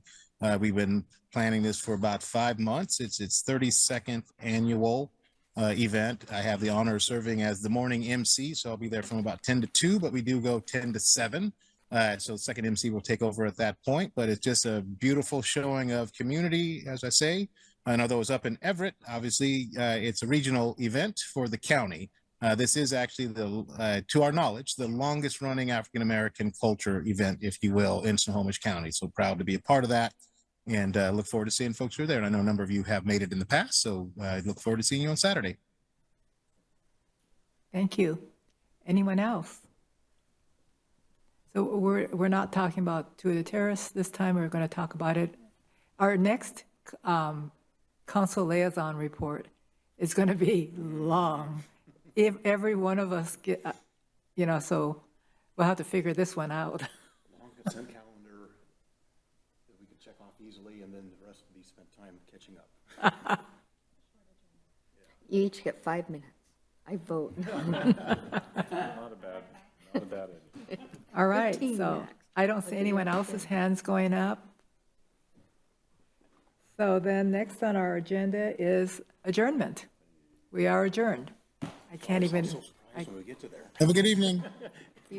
S7: We've been planning this for about 5 months. It's its 32nd annual event. I have the honor of serving as the morning MC, so I'll be there from about 10 to 2, but we do go 10 to 7. So the second MC will take over at that point, but it's just a beautiful showing of community, as I say. And although it's up in Everett, obviously it's a regional event for the county. This is actually, to our knowledge, the longest running African-American culture event, if you will, in Snohomish County. So proud to be a part of that, and look forward to seeing folks who are there. And I know a number of you have made it in the past, so I look forward to seeing you on Saturday.
S1: Thank you. Anyone else? So we're not talking about Two of the Terrace this time. We're going to talk about it. Our next council liaison report is going to be long. If every one of us get, so We'll have to figure this one out.
S5: Long consent calendar that we could check off easily, and then the rest would be spent time catching up.
S4: You each get 5 minutes. I vote.
S6: Not a bad idea.
S1: All right,
S4: 15
S1: so
S4: max.
S1: I don't see anyone else's hands going up. So then next on our agenda is adjournment. We are adjourned. I can't even.
S5: When we get to there.
S7: Have a good evening.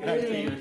S1: I-